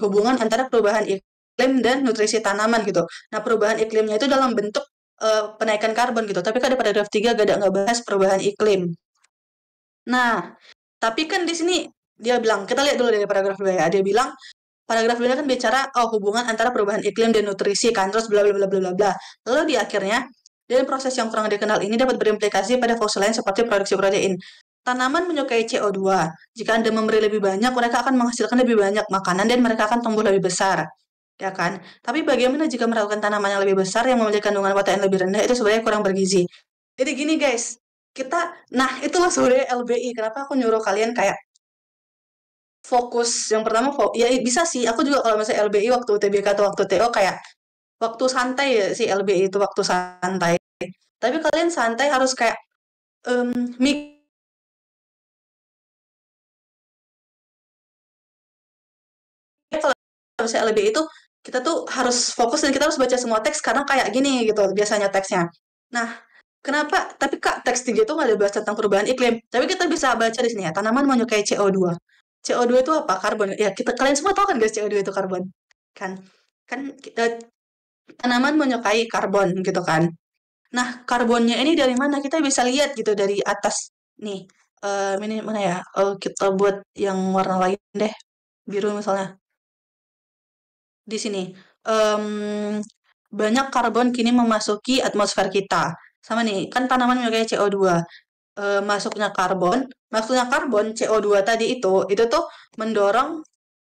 Speaker 1: hubungan antara perubahan iklim dan nutrisi tanaman gitu. Nah, perubahan iklimnya itu dalam bentuk penaikan karbon gitu. Tapi kan di paragraf 3 gak ada ngebahas perubahan iklim. Nah, tapi kan di sini dia bilang, kita lihat dulu dari paragraf 2 ya. Dia bilang, paragraf dulunya kan bicara hubungan antara perubahan iklim dan nutrisi kan, terus bla bla bla bla bla bla. Lalu di akhirnya, dan proses yang kurang dikenal ini dapat berimplikasi pada fungsi lain seperti produksi protein. Tanaman menyukai CO2. Jika Anda memberi lebih banyak, mereka akan menghasilkan lebih banyak makanan dan mereka akan tumbuh lebih besar. Ya kan? Tapi bagaimana jika melakukan tanaman yang lebih besar yang memiliki kandungan protein lebih rendah itu sebenarnya kurang bergizi. Jadi gini guys, nah itulah sebenarnya LBI. Kenapa aku nyuruh kalian kayak fokus yang pertama ya bisa sih aku juga kalau misalnya LBI waktu UTBK atau waktu TO kayak waktu santai ya si LBI itu waktu santai tapi kalian santai harus kayak mikir kalau misalnya LBI itu kita tuh harus fokus dan kita harus baca semua teks karena kayak gini gitu biasanya teksnya. Nah, kenapa? Tapi Kak, teks 3 itu nggak ada bahas tentang perubahan iklim. Tapi kita bisa baca di sini ya, tanaman menyukai CO2. CO2 itu apa? Karbon. Ya, kalian semua tahu kan guys CO2 itu karbon. Kan kita tanaman menyukai karbon gitu kan. Nah, karbonnya ini dari mana? Kita bisa lihat gitu dari atas nih. Ini mana ya? Kita buat yang warna lain deh. Biru misalnya. Di sini. Banyak karbon kini memasuki atmosfer kita. Sama nih, kan tanaman menyukai CO2. Masuknya karbon CO2 tadi itu tuh mendorong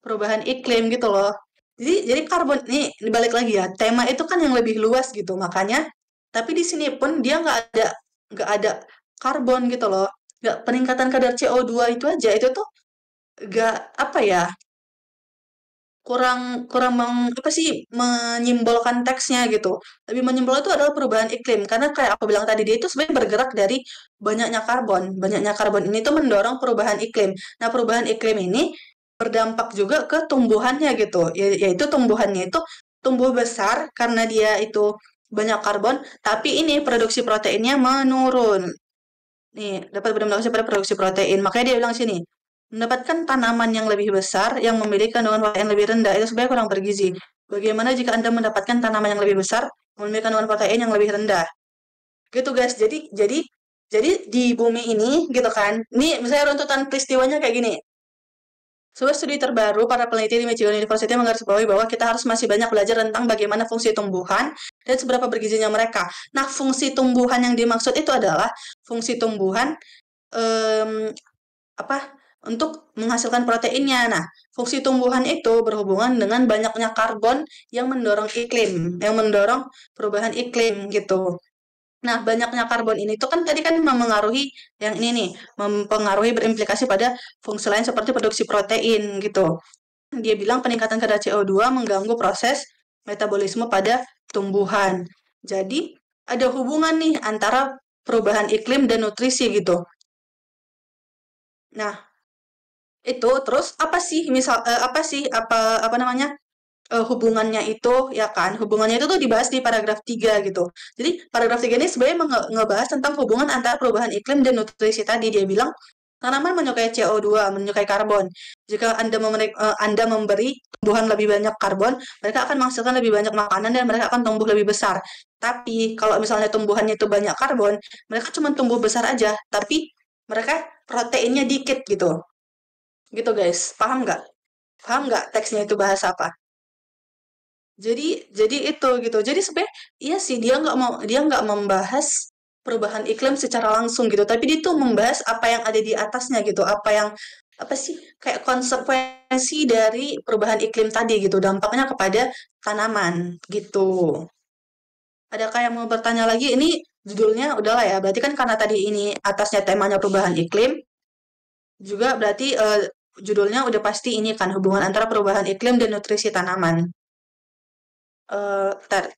Speaker 1: perubahan iklim gitu loh. Jadi karbon ini balik lagi ya, tema itu kan yang lebih luas gitu, makanya tapi di sini pun dia nggak ada karbon gitu loh. Nggak peningkatan kadar CO2 itu aja itu tuh nggak apa ya? kurang kurang apa sih menyimbolkan teksnya gitu. Lebih menyimpul itu adalah perubahan iklim karena kayak aku bilang tadi dia itu sebenarnya bergerak dari banyaknya karbon. Banyaknya karbon ini tuh mendorong perubahan iklim. Nah, perubahan iklim ini berdampak juga ke tumbuhannya gitu. Yaitu tumbuhannya itu tumbuh besar karena dia itu banyak karbon, tapi ini produksi proteinnya menurun. Nih, dapat berdampak pada produksi protein. Makanya dia bilang sini, mendapatkan tanaman yang lebih besar yang memiliki kandungan protein lebih rendah itu sebenarnya kurang bergizi. Bagaimana jika Anda mendapatkan tanaman yang lebih besar memiliki kandungan protein yang lebih rendah? Gitu guys. Jadi di bumi ini gitu kan. Ini misalnya runtutan peristiwanya kayak gini. Sebuah studi terbaru para peneliti di Michigan University menggarisbawahi bahwa kita harus masih banyak belajar tentang bagaimana fungsi tumbuhan dan seberapa bergizinya mereka. Nah, fungsi tumbuhan yang dimaksud itu adalah fungsi tumbuhan apa untuk menghasilkan proteinnya. Nah, fungsi tumbuhan itu berhubungan dengan banyaknya karbon yang mendorong iklim, yang mendorong perubahan iklim gitu. Nah, banyaknya karbon ini tuh kan tadi kan mempengaruhi yang ini nih, mempengaruhi berimplikasi pada fungsi lain seperti produksi protein gitu. Dia bilang peningkatan kadar CO2 mengganggu proses metabolisme pada tumbuhan. Jadi, ada hubungan nih antara perubahan iklim dan nutrisi gitu. Nah, itu terus apa namanya hubungannya itu ya kan hubungannya itu tuh dibahas di paragraf 3 gitu. Jadi paragraf 3 ini sebenarnya ngebahas tentang hubungan antara perubahan iklim dan nutrisi tadi. Dia bilang tanaman menyukai CO2, menyukai karbon. Jika Anda memberi tumbuhan lebih banyak karbon, mereka akan menghasilkan lebih banyak makanan dan mereka akan tumbuh lebih besar. Tapi kalau misalnya tumbuhannya itu banyak karbon, mereka cuma tumbuh besar aja, tapi mereka proteinnya dikit gitu. Gitu guys, paham nggak? Paham nggak teksnya itu bahas apa? Jadi itu gitu. Jadi sebenarnya iya sih dia nggak membahas perubahan iklim secara langsung gitu, tapi dia tuh membahas apa yang ada di atasnya gitu, apa sih kayak konsekuensi dari perubahan iklim tadi gitu, dampaknya kepada tanaman gitu. Adakah yang mau bertanya lagi? Ini judulnya udahlah ya. Berarti kan karena tadi ini atasnya temanya perubahan iklim, juga berarti judulnya udah pasti ini kan hubungan antara perubahan iklim dan nutrisi tanaman. Bentar.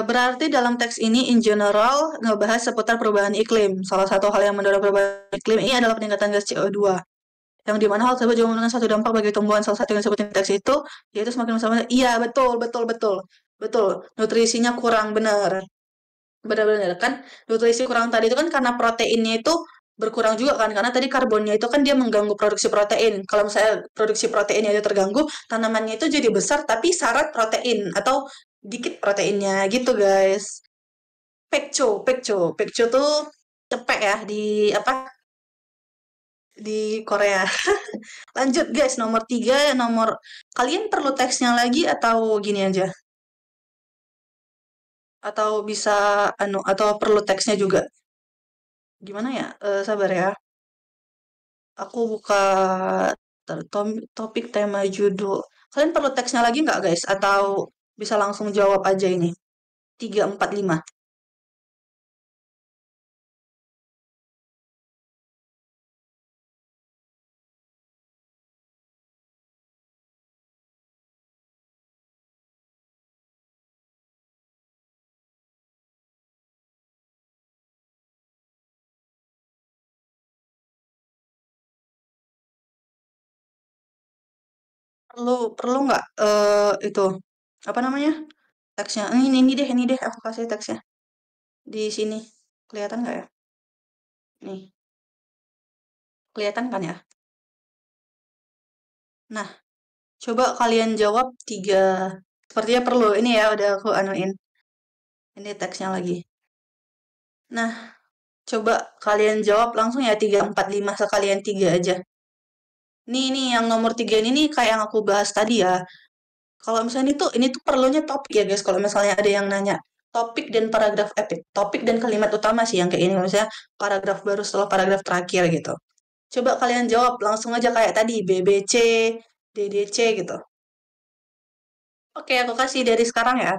Speaker 1: Berarti dalam teks ini in general ngebahas seputar perubahan iklim. Salah satu hal yang mendorong perubahan iklim ini adalah peningkatan gas CO2. Yang dimana hal tersebut juga memberikan suatu dampak bagi tumbuhan. Salah satu yang disebutin teks itu, yaitu semakin bersama. Iya, betul, betul, betul. Betul, nutrisinya kurang, benar. Benar-benar kan, nutrisi kurang tadi itu kan karena proteinnya itu berkurang juga kan, karena tadi karbonnya itu kan dia mengganggu produksi protein. Kalau misalnya produksi proteinnya itu terganggu, tanamannya itu jadi besar tapi syarat protein atau dikit proteinnya gitu guys. Pekco tuh cepek ya di apa? di Korea. Lanjut guys, nomor 3, nomor kalian perlu teksnya lagi atau gini aja? Atau bisa atau perlu teksnya juga? Gimana ya? Sabar ya. Aku buka topik tema judul. Kalian perlu teksnya lagi nggak guys? Atau bisa langsung jawab aja ini? 3, 4, 5. Perlu nggak itu apa namanya? Teksnya. Ini deh aku kasih teksnya. Di sini. Kelihatan nggak ya? Nih, kelihatan kan ya? Nah, coba kalian jawab 3. Sepertinya perlu. Ini ya udah aku anuin. Ini teksnya lagi. Nah, coba kalian jawab langsung ya 3, 4, 5 sekalian 3 aja. Nih yang nomor 3 ini nih kayak yang aku bahas tadi ya. Kalau misalnya ini tuh perlunya topik ya guys. Kalau misalnya ada yang nanya topik dan paragraf topik dan kalimat utama sih yang kayak ini. Misalnya paragraf baru setelah paragraf terakhir gitu. Coba kalian jawab langsung aja kayak tadi BBC, DDC gitu. Oke, aku kasih dari sekarang ya.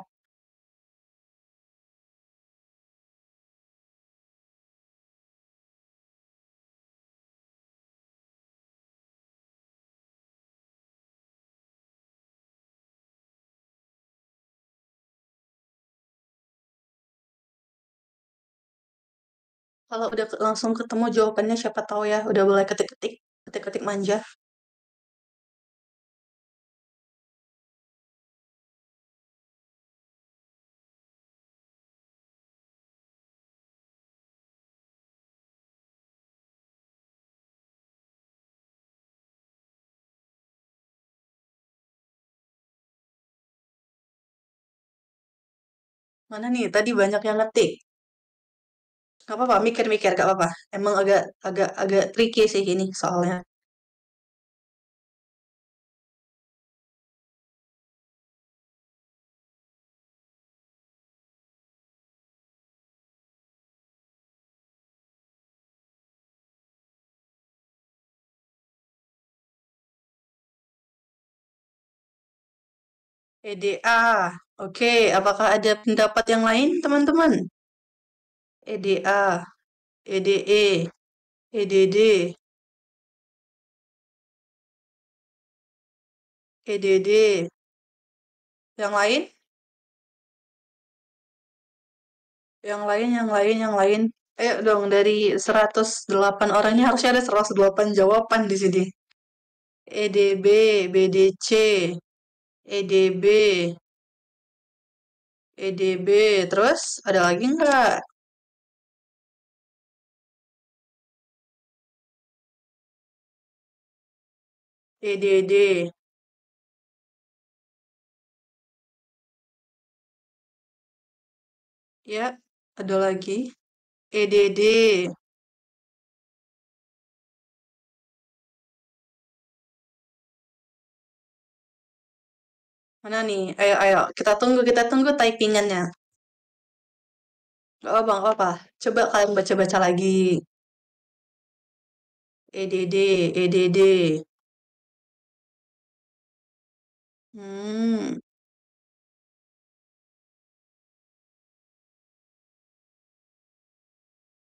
Speaker 1: Kalau udah langsung ketemu jawabannya siapa tahu ya, udah boleh ketik-ketik, ketik-ketik manja. Mana nih? Tadi banyak yang ngetik. Gak apa-apa, mikir-mikir gak apa-apa. Emang agak agak agak tricky sih ini soalnya. EDA. Oke, apakah ada pendapat yang lain, teman-teman? EDA, EDE, EDD, EDD. Yang lain? Yang lain. Ayo dong, dari 108 orangnya harusnya ada 108 jawaban di sini. EDB, BDC, EDB, EDB. Terus ada lagi nggak? EDD. Ya, ada lagi. EDD. Mana nih? Ayo. Kita tunggu typingannya. Gak apa-apa. Coba kalian baca-baca lagi. EDD, EDD. Hmm,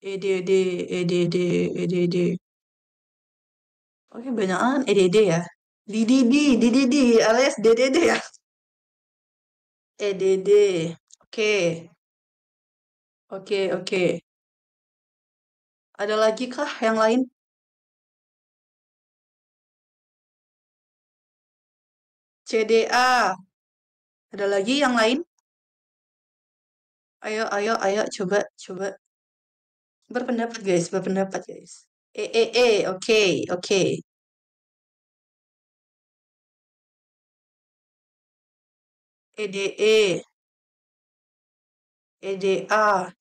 Speaker 1: EDD, EDD, EDD. Oke, banyakan EDD ya. DDD alias DDD ya. EDD. Oke, oke. Ada lagi kah yang lain? CDA. Ada lagi yang lain? Ayo, coba. Berpendapat guys. Oke. EDE, EDA,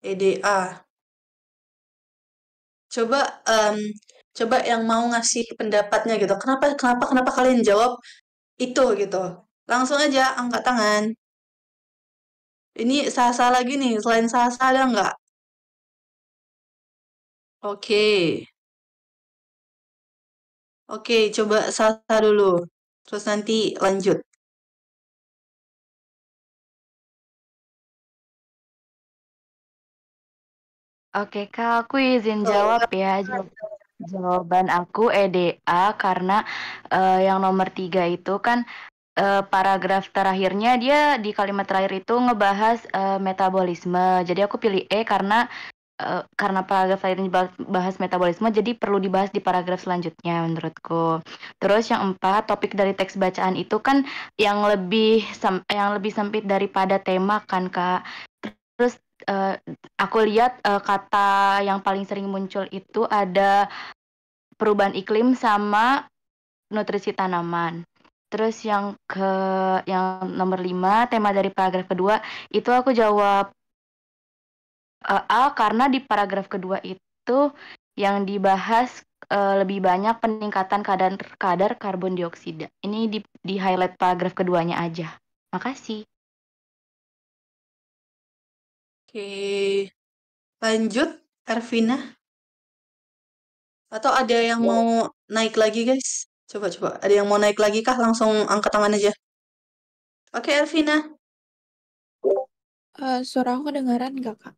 Speaker 1: EDA. Coba coba yang mau ngasih pendapatnya gitu. Kenapa kenapa kenapa kalian jawab itu gitu. Langsung aja angkat tangan. Ini Sasa lagi nih. Selain Sasa ada nggak? Oke. Oke, coba Sasa dulu. Terus nanti lanjut.
Speaker 3: Oke, Kak, aku izin
Speaker 1: Oh,
Speaker 3: jawab ya. Jawaban aku EDA karena yang nomor 3 itu kan paragraf terakhirnya dia di kalimat terakhir itu ngebahas metabolisme. Jadi aku pilih E karena paragraf terakhir ini bahas metabolisme, jadi perlu dibahas di paragraf selanjutnya menurutku. Terus yang 4, topik dari teks bacaan itu kan yang lebih sempit daripada tema kan, Kak. Terus aku lihat kata yang paling sering muncul itu ada perubahan iklim sama nutrisi tanaman. Terus yang nomor 5, tema dari paragraf kedua, itu aku jawab A karena di paragraf kedua itu yang dibahas lebih banyak peningkatan kadar karbon dioksida. Ini di highlight paragraf keduanya aja. Makasih.
Speaker 1: oke. Lanjut, Ervina. Atau ada yang mau naik lagi, guys? Coba-coba. Ada yang mau naik lagi kah? Langsung angkat tangan aja. Oke, Ervina.
Speaker 4: Suara aku kedengaran nggak, Kak?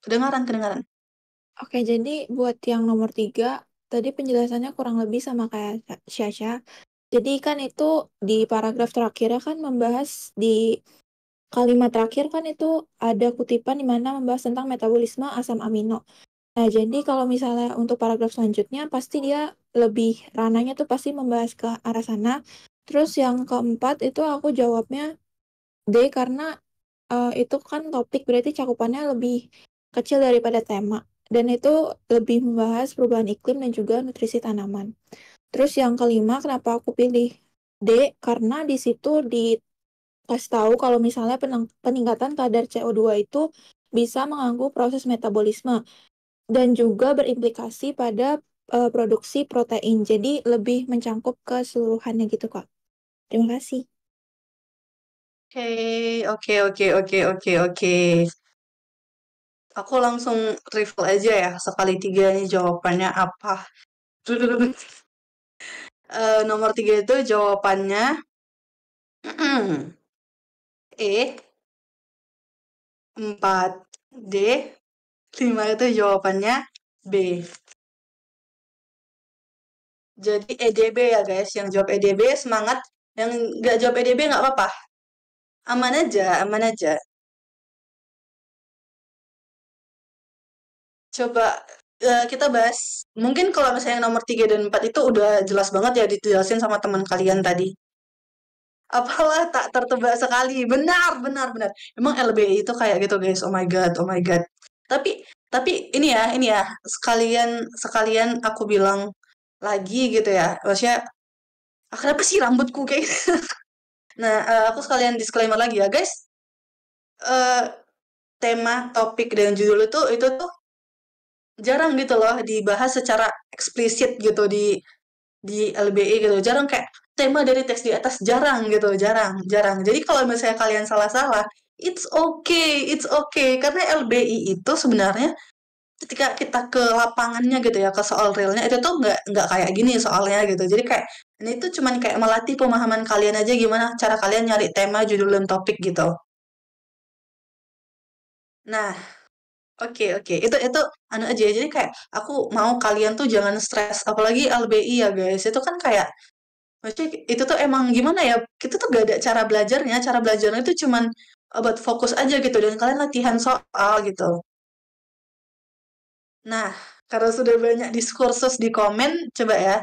Speaker 1: Kedengaran, kedengaran.
Speaker 4: Oke, jadi buat yang nomor 3, tadi penjelasannya kurang lebih sama kayak Syasha. Jadi kan itu di paragraf terakhirnya kan membahas di kalimat terakhir kan itu ada kutipan di mana membahas tentang metabolisme asam amino. Nah, jadi kalau misalnya untuk paragraf selanjutnya pasti dia lebih ranahnya tuh pasti membahas ke arah sana. Terus yang keempat itu aku jawabnya D karena itu kan topik berarti cakupannya lebih kecil daripada tema. Dan itu lebih membahas perubahan iklim dan juga nutrisi tanaman. Terus yang kelima, kenapa aku pilih D? Karena di situ dikasih tahu kalau misalnya peningkatan kadar CO2 itu bisa mengganggu proses metabolisme dan juga berimplikasi pada produksi protein. Jadi lebih mencangkup keseluruhannya gitu, Kak. Terima kasih.
Speaker 1: Oke, oke, oke, oke, oke, oke. Aku langsung reveal aja ya. Sekali tiga ini jawabannya apa. Nomor 3 itu jawabannya E, 4 D, 5 itu jawabannya B. Jadi EDB ya guys, yang jawab EDB semangat, yang nggak jawab EDB nggak apa-apa. Aman aja, aman aja. Coba kita bahas, mungkin kalau misalnya yang nomor 3 dan 4 itu udah jelas banget ya dijelasin sama teman kalian tadi. Apalah tak tertebak sekali. Benar, benar, benar. Emang LBI itu kayak gitu guys. Oh my god, oh my god. Tapi ini ya, sekalian sekalian aku bilang lagi gitu ya. Maksudnya, kenapa sih rambutku kayak gitu? Nah, aku sekalian disclaimer lagi ya, guys. Eh, tema, topik, dan judul itu tuh jarang gitu loh dibahas secara eksplisit gitu di LBI gitu. Jarang kayak tema dari teks di atas jarang gitu, jarang, jarang. Jadi kalau misalnya kalian salah-salah, it's okay karena LBI itu sebenarnya ketika kita ke lapangannya gitu ya, ke soal realnya itu tuh nggak kayak gini soalnya gitu. Jadi kayak ini tuh cuman kayak melatih pemahaman kalian aja gimana cara kalian nyari tema, judul dan topik gitu. Nah, oke, oke. Itu anu aja. Jadi kayak aku mau kalian tuh jangan stres, apalagi LBI ya guys. Itu kan kayak maksudnya itu tuh emang gimana ya? Kita tuh gak ada cara belajarnya. Cara belajarnya itu cuman buat fokus aja gitu dan kalian latihan soal gitu. Nah, karena sudah banyak diskursus di komen, coba ya.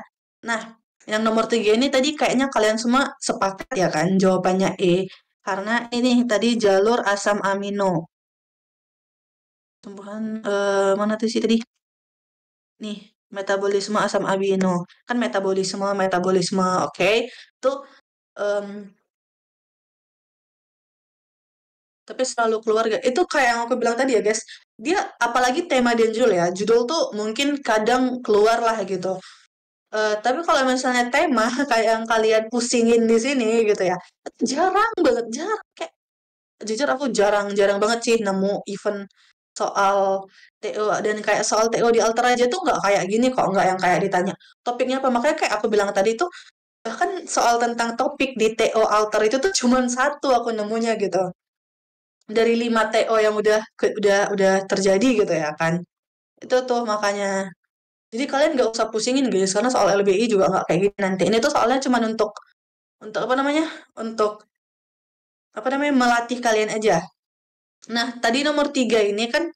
Speaker 1: Nah, yang nomor 3 ini tadi kayaknya kalian semua sepakat ya kan jawabannya E. Karena ini tadi jalur asam amino. Tumbuhan mana tuh sih tadi? Nih, metabolisme asam amino. Kan metabolisme, metabolisme, oke. Tuh, em, tapi selalu keluarga. Itu kayak yang aku bilang tadi ya, guys. dia apalagi tema dan judul ya. Judul tuh mungkin kadang keluar lah gitu. Tapi kalau misalnya tema kayak yang kalian pusingin di sini gitu ya, jarang banget, jarang kayak jujur aku jarang-jarang banget sih nemu event soal TO dan kayak soal TO di alter aja tuh nggak kayak gini kok, nggak yang kayak ditanya topiknya apa. Makanya kayak aku bilang tadi tuh bahkan soal tentang topik di TO alter itu tuh cuman satu aku nemunya gitu dari 5 TO yang udah terjadi gitu ya kan. Itu tuh makanya. Jadi kalian nggak usah pusingin guys, karena soal LBI juga nggak kayak gini nanti. Ini tuh soalnya cuman untuk apa namanya? Untuk apa namanya? Melatih kalian aja. Nah, tadi nomor 3 ini kan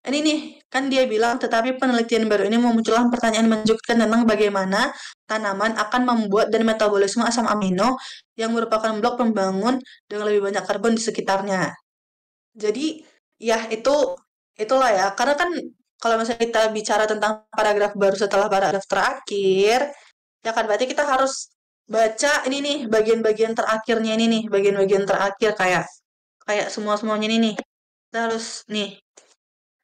Speaker 1: ini nih, kan dia bilang tetapi penelitian baru ini memunculkan pertanyaan menunjukkan tentang bagaimana tanaman akan membuat dan metabolisme asam amino yang merupakan blok pembangun dengan lebih banyak karbon di sekitarnya. Jadi ya itulah ya, karena kan kalau misalnya kita bicara tentang paragraf baru setelah paragraf terakhir, ya kan berarti kita harus baca ini nih bagian-bagian terakhirnya ini nih, bagian-bagian terakhir kayak kayak semua-semuanya ini nih. Kita harus nih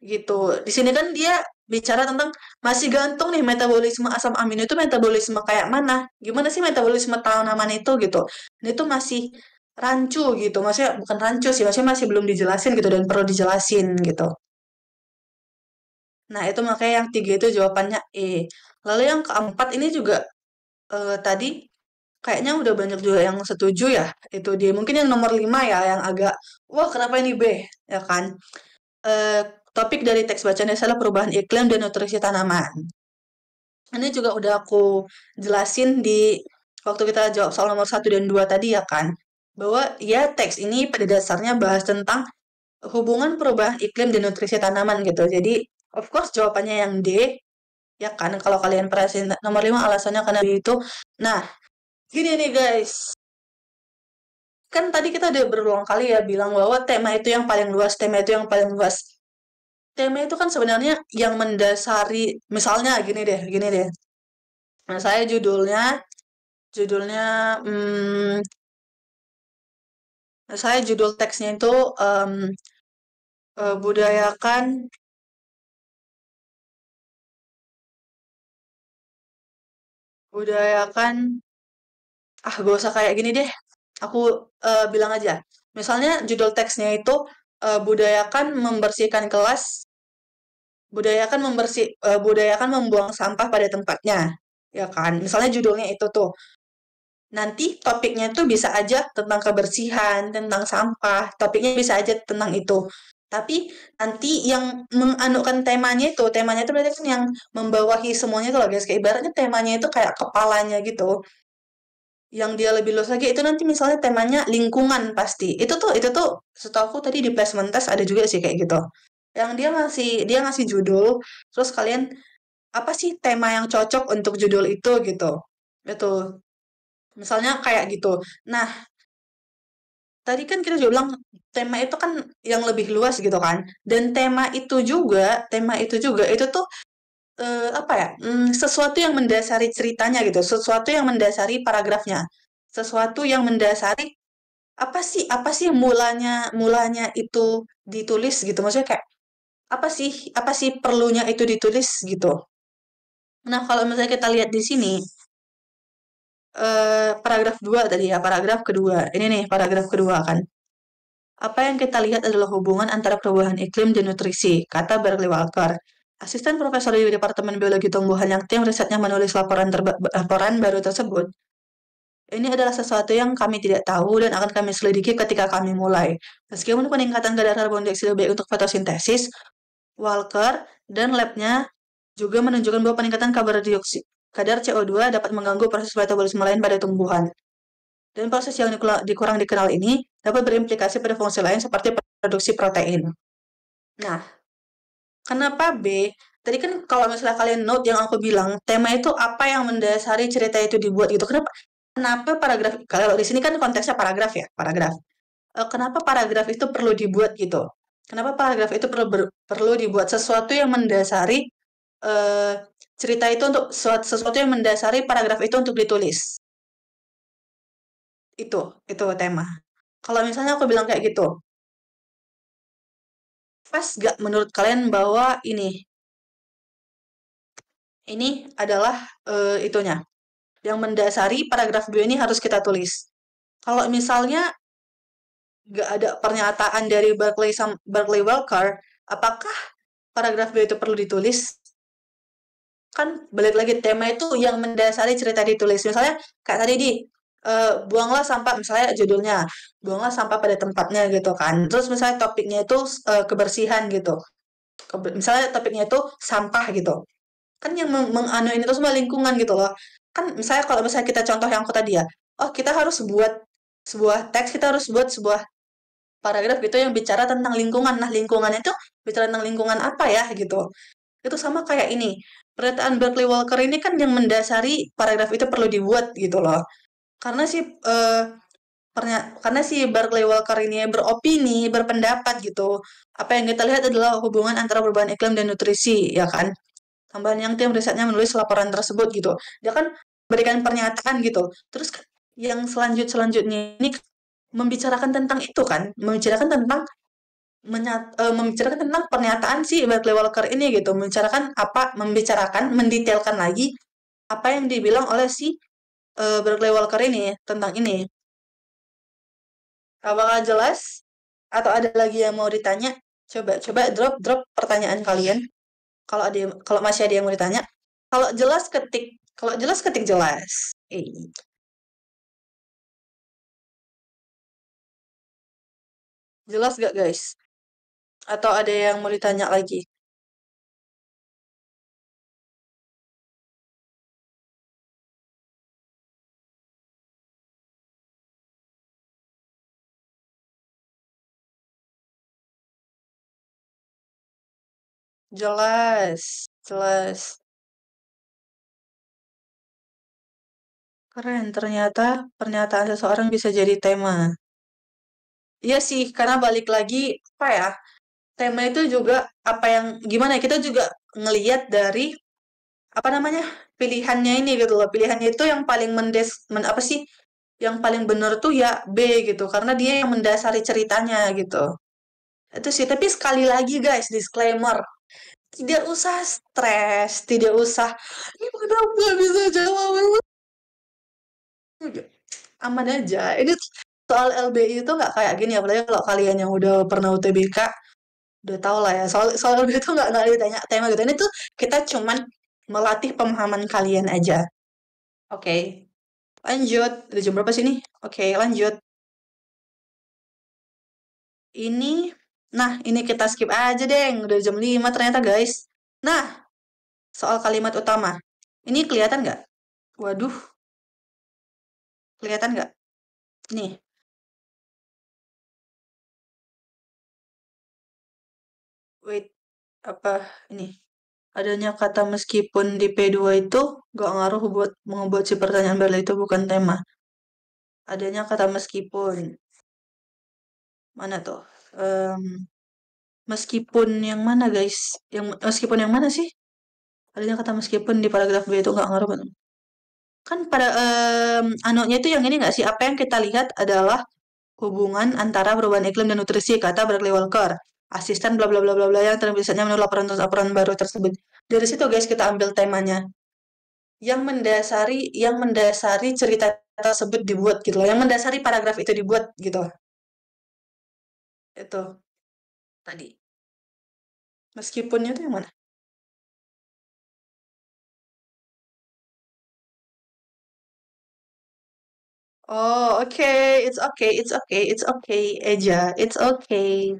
Speaker 1: gitu. Di sini kan dia bicara tentang masih gantung nih metabolisme asam amino itu metabolisme kayak mana? Gimana sih metabolisme tanaman itu gitu. Ini tuh masih rancu gitu. Maksudnya bukan rancu sih, maksudnya masih belum dijelasin gitu dan perlu dijelasin gitu. Nah, itu makanya yang 3 itu jawabannya E. Lalu yang keempat ini juga tadi kayaknya udah banyak juga yang setuju ya. Itu dia. Mungkin yang nomor 5 ya yang agak wah kenapa ini B ya kan? eh, Topik dari teks bacaan adalah perubahan iklim dan nutrisi tanaman. Ini juga udah aku jelasin di waktu kita jawab soal nomor 1 dan 2 tadi ya kan. Bahwa ya teks ini pada dasarnya bahas tentang hubungan perubahan iklim dan nutrisi tanaman gitu. Jadi of course jawabannya yang D ya kan. Kalau kalian perhatiin nomor 5 alasannya karena itu. Nah, gini nih guys. Kan tadi kita udah berulang kali ya bilang bahwa tema itu yang paling luas, tema itu yang paling luas. Tema itu kan sebenarnya yang mendasari, misalnya gini deh. Nah, saya judulnya, saya judul teksnya itu budayakan, budayakan, gak usah kayak gini deh. Aku bilang aja. Misalnya judul teksnya itu budayakan membersihkan kelas, budayakan membuang sampah pada tempatnya, ya kan? Misalnya judulnya itu tuh. Nanti topiknya tuh bisa aja tentang kebersihan, tentang sampah, topiknya bisa aja tentang itu. Tapi nanti yang menganukan temanya itu berarti kan yang membawahi semuanya tuh loh guys. Kayak ibaratnya temanya itu kayak kepalanya gitu. Yang dia lebih luas lagi itu nanti misalnya temanya lingkungan pasti. Itu tuh setahu aku tadi di placement test ada juga sih kayak gitu. Yang dia ngasih judul, terus kalian apa sih tema yang cocok untuk judul itu gitu. Itu. Misalnya kayak gitu. Nah, tadi kan kita juga bilang tema itu kan yang lebih luas gitu kan. Dan tema itu juga itu tuh apa ya? Sesuatu yang mendasari ceritanya gitu, sesuatu yang mendasari paragrafnya. Sesuatu yang mendasari apa sih mulanya mulanya itu ditulis gitu. Maksudnya kayak apa sih perlunya itu ditulis gitu. Nah, kalau misalnya kita lihat di sini paragraf 2 tadi ya, paragraf kedua. Ini nih paragraf kedua kan. Apa yang kita lihat adalah hubungan antara perubahan iklim dan nutrisi, kata Berkeley Walker. Asisten profesor di Departemen Biologi Tumbuhan yang tim risetnya menulis laporan baru tersebut. Ini adalah sesuatu yang kami tidak tahu dan akan kami selidiki ketika kami mulai. Meskipun peningkatan kadar karbon dioksida baik untuk fotosintesis, Walker dan labnya juga menunjukkan bahwa peningkatan kadar CO2 dapat mengganggu proses metabolisme lain pada tumbuhan. Dan proses yang kurang dikenal ini dapat berimplikasi pada fungsi lain seperti produksi protein. Nah, kenapa B? Tadi kan kalau misalnya kalian note yang aku bilang, tema itu apa yang mendasari cerita itu dibuat gitu. Kenapa paragraf, kalau di sini kan konteksnya paragraf ya, paragraf. Kenapa paragraf itu perlu dibuat gitu? Kenapa paragraf itu perlu dibuat sesuatu yang mendasari eh, cerita itu untuk sesuatu yang mendasari paragraf itu untuk ditulis. Itu tema. Kalau misalnya aku bilang kayak gitu, Pas gak menurut kalian bahwa ini adalah itunya yang mendasari paragraf 2 ini harus kita tulis. Kalau misalnya gak ada pernyataan dari Berkeley Walker, apakah paragraf 2 itu perlu ditulis? Kan balik lagi tema itu yang mendasari cerita ditulis. Misalnya kayak tadi buanglah sampah, misalnya judulnya buanglah sampah pada tempatnya gitu kan. Terus misalnya topiknya itu kebersihan gitu. Misalnya topiknya itu sampah gitu. Kan yang menganuin itu semua lingkungan gitu loh. Kan misalnya kalau misalnya kita contoh yang aku tadi ya. Oh, kita harus buat sebuah teks, kita harus buat sebuah paragraf gitu yang bicara tentang lingkungan. Nah, lingkungan itu bicara tentang lingkungan apa ya gitu. Itu sama kayak ini. Pernyataan Berkeley Walker ini kan yang mendasari paragraf itu perlu dibuat gitu loh. Karena si Berkeley Walker ini beropini, berpendapat gitu. Apa yang kita lihat adalah hubungan antara perubahan iklim dan nutrisi, ya kan? Tambahan yang tim risetnya menulis laporan tersebut gitu. Dia kan berikan pernyataan gitu. Terus yang selanjutnya ini membicarakan tentang itu kan, membicarakan tentang pernyataan si Berkeley Walker ini gitu, mendetailkan lagi apa yang dibilang oleh si Berkeley Walker ini tentang ini. Apakah jelas? Atau ada lagi yang mau ditanya? Coba drop pertanyaan kalian. Kalau masih ada yang mau ditanya. Kalau jelas ketik jelas. Jelas gak guys? Atau ada yang mau ditanya lagi? Jelas. Keren, ternyata pernyataan seseorang bisa jadi tema. Iya sih, karena balik lagi, apa ya, tema itu juga gimana ya, kita juga ngeliat dari, apa namanya, pilihannya ini gitu loh. Pilihannya itu yang paling apa sih, yang paling benar tuh ya B gitu, karena dia yang mendasari ceritanya gitu. Itu sih, tapi sekali lagi guys, disclaimer. Tidak usah stres, tidak usah, ini kenapa nggak bisa jawab? Aman aja. Ini soal LBI itu nggak kayak gini, apalagi kalau kalian yang udah pernah UTBK, udah tau lah ya. Soal LBI itu nggak ditanya tema gitu. Ini tuh kita cuman melatih pemahaman kalian aja. Oke. Lanjut. Udah jam berapa sih nih? Oke, lanjut. Ini kita skip aja deh. Udah jam 5 ternyata guys. Nah, soal kalimat utama. Ini kelihatan nggak? Waduh, kelihatan nggak? Nih, wait. Apa ini? Adanya kata meskipun di P2 itu nggak ngaruh buat membuat si pertanyaan balik itu bukan tema. Adanya kata meskipun. Mana tuh? Meskipun yang mana guys? Meskipun yang mana sih? Adanya kata meskipun di paragraf B itu nggak ngaruh. Kan pada anunya itu yang ini nggak sih? Apa yang kita lihat adalah hubungan antara perubahan iklim dan nutrisi, kata Berkeley Walker. Asisten bla bla bla bla bla yang terbiasanya menurut laporan baru tersebut. Dari situ guys kita ambil temanya. Yang mendasari cerita tersebut dibuat gitu loh. Yang mendasari paragraf itu dibuat gitu. Itu tadi. Meskipunnya itu yang mana? Oh, it's okay, Eja, it's okay.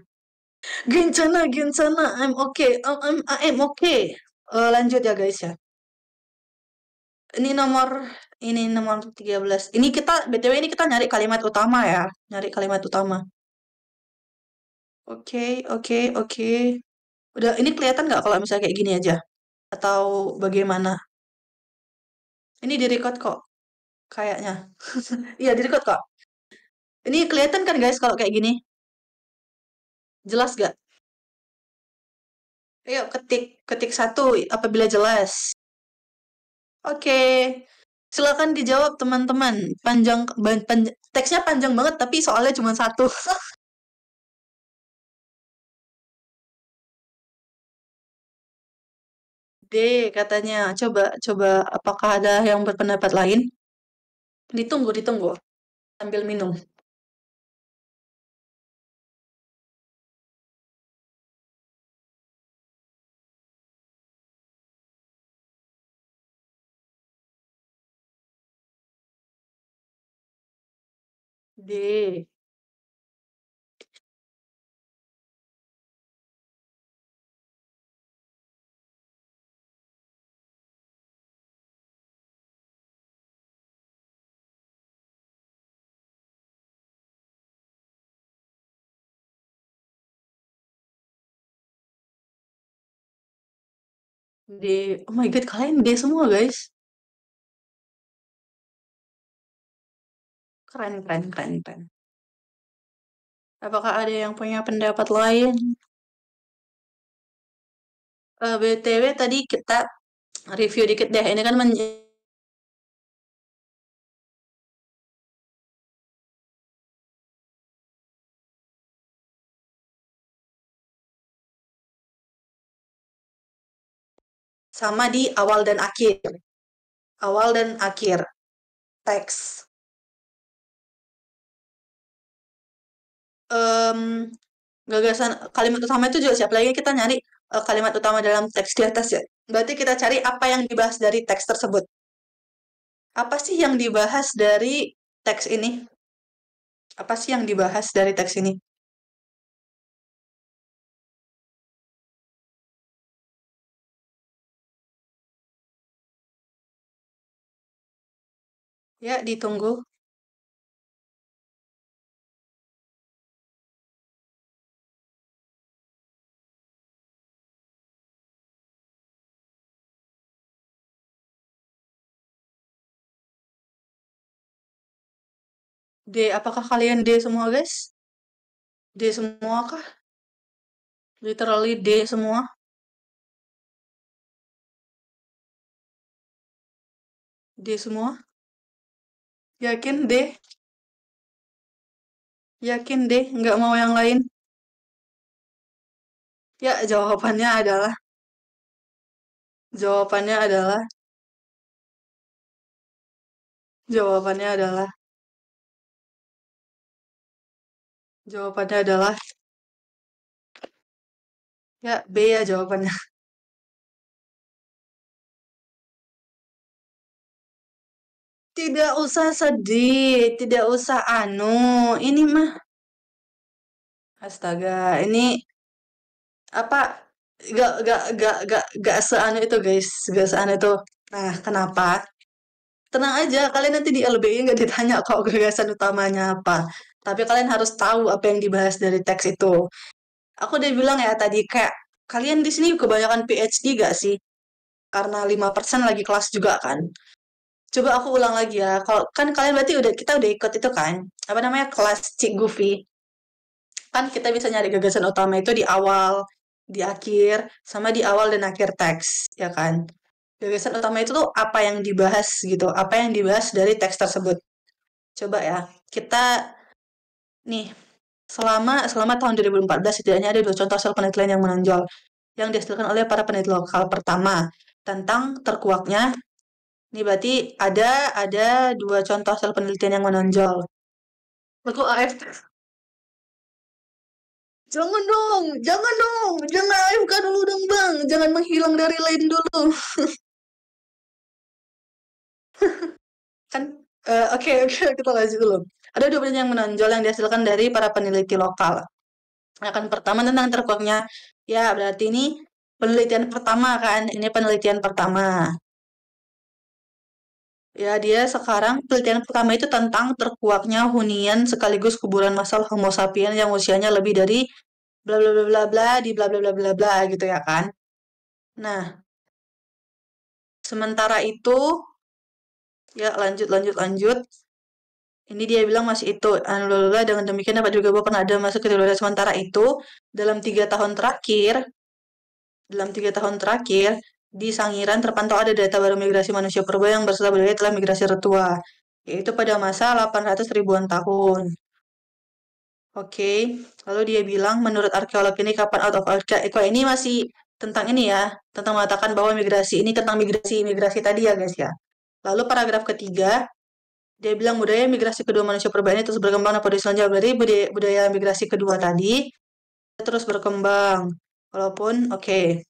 Speaker 1: Gincana, I'm okay, I'm okay. Lanjut ya guys ya. Ini nomor 13. BTW ini kita nyari kalimat utama ya. Nyari kalimat utama. Oke. Udah, ini kelihatan nggak kalau misalnya kayak gini aja? Atau bagaimana? Ini di-record kok. Kayaknya. Iya, di-record kok. Ini kelihatan kan guys kalau kayak gini? Jelas gak? Ayo ketik 1 apabila jelas. Oke. Silakan dijawab teman-teman. Teksnya panjang banget tapi soalnya cuma 1. D katanya. Coba apakah ada yang berpendapat lain? Ditunggu sambil minum. D. D. Oh my god, kalian D semua guys. Keren. Apakah ada yang punya pendapat lain? BTW tadi kita review dikit deh. Ini kan sama di awal dan akhir. Awal dan akhir teks. Gagasan kalimat utama itu juga siap lagi kita nyari kalimat utama dalam teks di atas ya. Berarti kita cari apa yang dibahas dari teks tersebut. Apa sih yang dibahas dari teks ini? Apa sih yang dibahas dari teks ini? Ya, ditunggu. D, apakah kalian D semua, guys? D semua kah? Literally D semua? D semua? Yakin D? Yakin D? Nggak mau yang lain? Ya, jawabannya adalah, jawabannya adalah, jawabannya adalah, ya B ya jawabannya. Tidak usah sedih, tidak usah anu. Ini mah, astaga, ini apa? Gak seanu itu guys, gak seanu itu. Nah, kenapa? Tenang aja, kalian nanti di LBI nggak ditanya kok gagasan utamanya apa. Tapi kalian harus tahu apa yang dibahas dari teks itu. Aku udah bilang ya tadi, kayak kalian di sini kebanyakan PhD gak sih? Karena 5% lagi kelas juga kan. Coba aku ulang lagi ya. Kalau kan kalian berarti kita udah ikut itu kan? Apa namanya? Kelas Cik Goofy. Kan kita bisa nyari gagasan utama itu di awal, di akhir, sama di awal dan akhir teks, ya kan? Gagasan utama itu tuh apa yang dibahas gitu, apa yang dibahas dari teks tersebut. Coba ya, kita nih selama tahun 2014 setidaknya ada dua contoh hasil penelitian yang menonjol yang dihasilkan oleh para peneliti lokal. Pertama, tentang terkuaknya. Ini berarti ada dua contoh hasil penelitian yang menonjol. Aku AFK. Jangan dong, jangan AFK dulu dong bang, jangan menghilang dari lain dulu. Kan, oke, kita lanjut dulu. Ada dua penelitian yang menonjol yang dihasilkan dari para peneliti lokal. Akan pertama tentang terkuaknya, ya berarti ini penelitian pertama kan, ini penelitian pertama. Ya, dia sekarang penelitian pertama itu tentang terkuaknya hunian sekaligus kuburan massal Homo sapiens yang usianya lebih dari bla bla bla bla bla di bla bla bla bla bla gitu ya kan. Nah, sementara itu ya lanjut. Ini dia bilang masih itu. Alhamdulillah dengan demikian dapat juga bahwa pernah ada masuk ke Indonesia. Sementara itu dalam 3 tahun terakhir di Sangiran terpantau ada data baru migrasi manusia purba yang berserta budaya telah migrasi retua, yaitu pada masa 800 ribuan tahun. Oke, lalu dia bilang menurut arkeolog ini kapan out of Africa? Ini masih tentang ini ya, tentang mengatakan bahwa migrasi ini tentang migrasi tadi ya guys ya. Lalu paragraf ketiga, dia bilang budaya migrasi kedua manusia purba ini terus berkembang pada selanjutnya. Berarti budaya migrasi kedua tadi terus berkembang. Walaupun oke,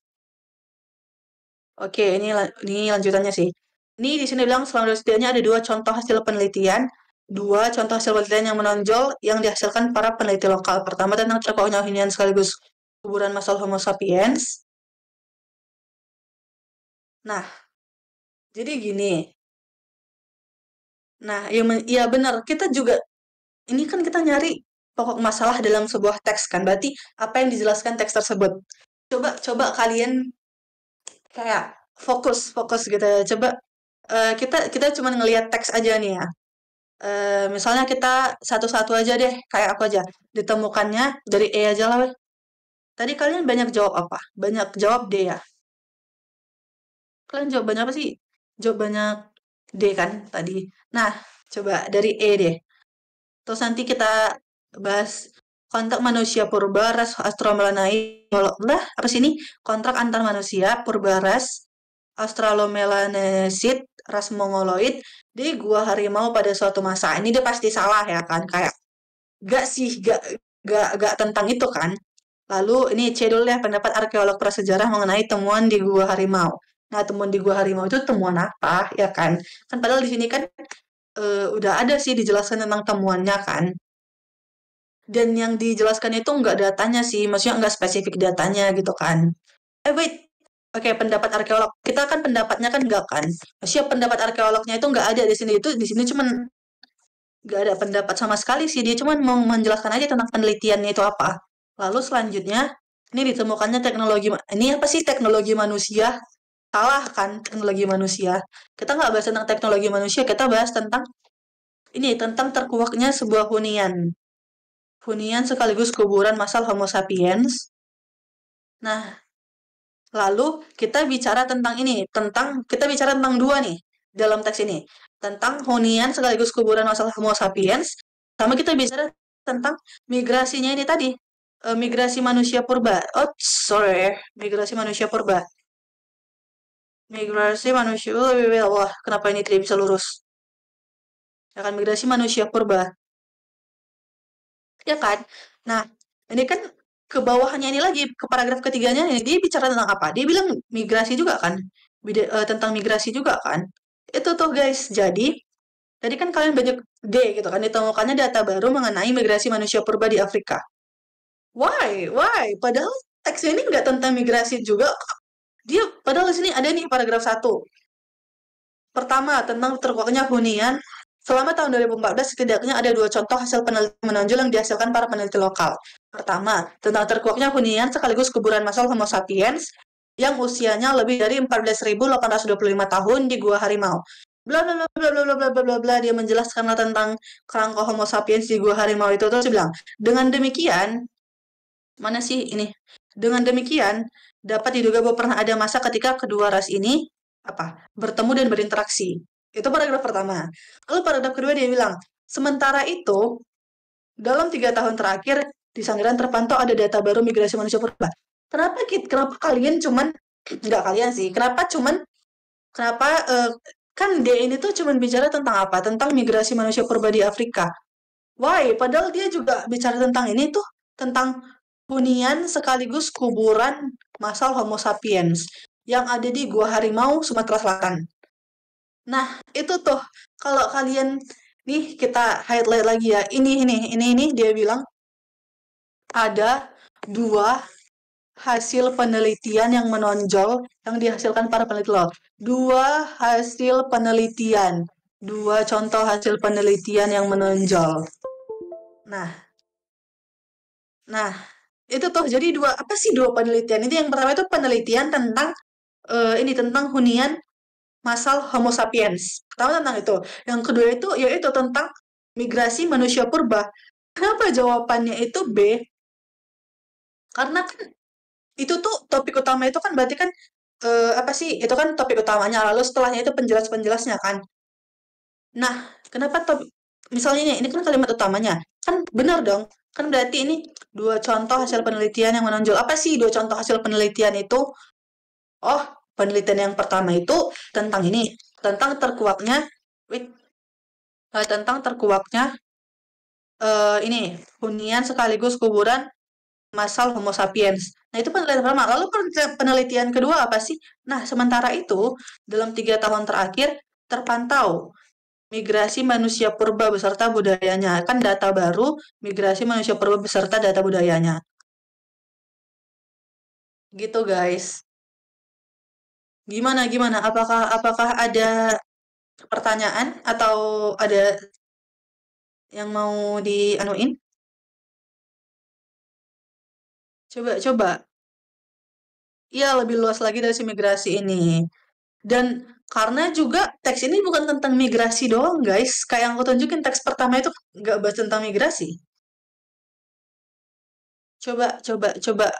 Speaker 1: ini lanjutannya sih. Ini di sini bilang selama setidaknya ada dua contoh hasil penelitian yang menonjol yang dihasilkan para peneliti lokal. Pertama tentang terkuaknya hunian sekaligus kuburan masal Homo sapiens. Nah, jadi gini. Nah, iya benar. Kita juga ini kan kita nyari pokok masalah dalam sebuah teks kan. Berarti apa yang dijelaskan teks tersebut. Coba kalian kayak fokus gitu ya. Coba kita cuma ngelihat teks aja nih ya. Misalnya kita satu-satu aja deh, kayak aku aja. Ditemukannya dari E aja lah, weh. Tadi kalian banyak jawab apa? Banyak jawab D ya? Kalian jawab banyak apa sih? Jawab banyak D kan tadi. Nah, coba dari E deh. Terus nanti kita bahas kontrak manusia purba ras Australomelanoid. Lah, apa sih ini? Kontrak antar manusia purba ras Australomelanoid ras Mongoloid di gua harimau pada suatu masa. Ini dia pasti salah ya kan? Kayak gak sih, gak tentang itu kan? Lalu ini C dulu ya, pendapat arkeolog prasejarah mengenai temuan di gua harimau. Nah, temuan di gua harimau itu temuan apa ya kan? Kan padahal di sini kan udah ada sih dijelaskan tentang temuannya kan. Dan yang dijelaskan itu nggak datanya sih, maksudnya nggak spesifik datanya gitu kan. Wait, oke, pendapat arkeolog. Kita kan pendapatnya kan nggak kan. Maksudnya pendapat arkeolognya itu nggak ada di sini. Itu di sini cuman nggak ada pendapat sama sekali sih. Dia cuma mau menjelaskan aja tentang penelitiannya itu apa. Lalu selanjutnya, ini ditemukannya teknologi. Ini apa sih teknologi manusia? Salah kan teknologi manusia. Kita nggak bahas tentang teknologi manusia, kita bahas tentang tentang terkuaknya sebuah hunian. Hunian sekaligus kuburan massal Homo sapiens. Nah, lalu kita bicara tentang kita bicara tentang dua nih dalam teks ini. Tentang hunian sekaligus kuburan massal Homo sapiens. Sama kita bicara tentang migrasinya ini tadi. Migrasi manusia purba. Oh, sorry. Migrasi manusia purba. Migrasi manusia... Wah, kenapa ini tidak bisa lurus? Ya kan, migrasi manusia purba. Ya kan? Nah, ini kan ke bawahnya ini lagi, ke paragraf ketiganya ini, dia bicara tentang apa? Dia bilang migrasi juga kan? Tentang migrasi juga kan? Itu tuh guys, jadi tadi kan kalian banyak D gitu kan, ditemukannya data baru mengenai migrasi manusia purba di Afrika. Why? Padahal teks ini nggak tentang migrasi juga. Dia, padahal di sini ada nih paragraf 1. Pertama, tentang terkuaknya hunian. Selama tahun 2014, setidaknya ada dua contoh hasil penelitian menonjol yang dihasilkan para peneliti lokal. Pertama, tentang terkuaknya hunian sekaligus kuburan massal Homo sapiens yang usianya lebih dari 14.825 tahun di Gua Harimau. Bla bla bla bla bla bla bla bla bla. Dia menjelaskan tentang kerangka Homo sapiens di Gua Harimau itu, terus dia bilang, dengan demikian, mana sih ini? Dengan demikian, dapat diduga bahwa pernah ada masa ketika kedua ras ini bertemu dan berinteraksi. Itu paragraf pertama. Lalu paragraf kedua dia bilang, sementara itu, dalam 3 tahun terakhir, di Sangiran terpantau ada data baru migrasi manusia purba. Kenapa kalian cuman, nggak kalian sih, kenapa kan dia ini tuh cuman bicara tentang apa? Tentang migrasi manusia purba di Afrika. Why? Padahal dia juga bicara tentang ini tuh, tentang hunian sekaligus kuburan massal Homo sapiens yang ada di Gua Harimau, Sumatera Selatan. Nah, itu tuh kalau kalian nih kita highlight lagi ya. Ini dia bilang ada dua hasil penelitian yang menonjol yang dihasilkan para peneliti lokal. Dua contoh hasil penelitian yang menonjol. Nah, itu tuh jadi dua penelitian. Itu yang pertama itu penelitian tentang tentang hunian massal Homo sapiens. Pertama tentang itu. Yang kedua itu yaitu tentang migrasi manusia purba. Kenapa jawabannya itu B? Karena kan itu tuh topik utama itu kan berarti kan itu kan topik utamanya, lalu setelahnya itu penjelasnya kan. Nah, kenapa misalnya ini kan kalimat utamanya. Kan benar dong. Kan berarti ini dua contoh hasil penelitian yang menonjol. Apa sih dua contoh hasil penelitian itu? Oh, penelitian yang pertama itu tentang ini, tentang terkuaknya, wait, tentang terkuaknya ini hunian sekaligus kuburan massal Homo sapiens. Nah, itu penelitian pertama. Lalu penelitian kedua apa sih? Nah, sementara itu, dalam 3 tahun terakhir, terpantau migrasi manusia purba beserta budayanya. Kan data baru, migrasi manusia purba beserta data budayanya. Gitu, guys. Gimana, gimana? Apakah ada pertanyaan atau ada yang mau dianuin? Coba. Iya, lebih luas lagi dari si migrasi ini. Dan karena juga teks ini bukan tentang migrasi doang, guys. Kayak yang aku tunjukin teks pertama itu nggak bahas tentang migrasi. Coba.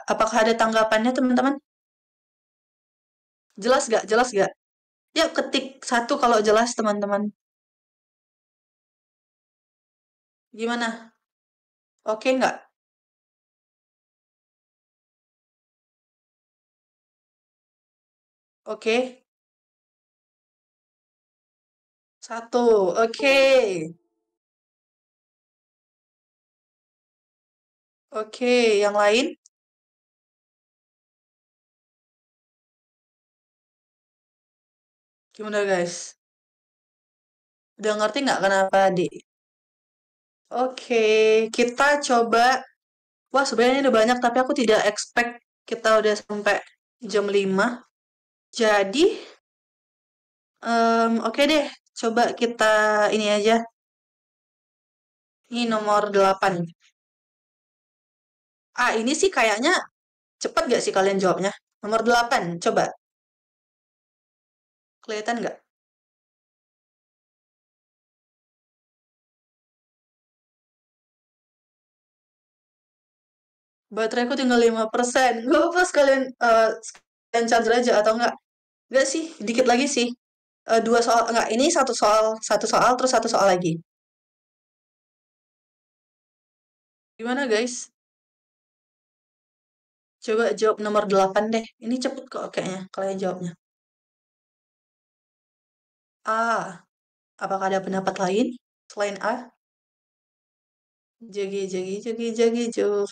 Speaker 1: Apakah ada tanggapannya, teman-teman? Jelas gak? Jelas gak? Ya, ketik satu kalau jelas, teman-teman. Gimana? Oke nggak? Oke. Satu. Oke. Oke. Yang lain? Gimana, guys? Udah ngerti nggak kenapa, adik? Oke. Kita coba. Wah, sebenarnya ini udah banyak, tapi aku tidak expect kita udah sampai jam 5. Jadi, oke deh. Coba kita ini aja. Ini nomor 8. Ini sih kayaknya cepet gak sih kalian jawabnya? Nomor 8, coba. Kelihatan nggak? Bateraiku tinggal 5%. Gak apa sekalian, sekalian charger aja atau enggak? Enggak sih, dikit lagi sih. 2 soal, enggak, ini satu soal, terus satu soal lagi. Gimana, guys? Coba jawab nomor 8 deh. Ini cepet kok kayaknya kalian jawabnya. A. Apakah ada pendapat lain selain A? Jagi, jog.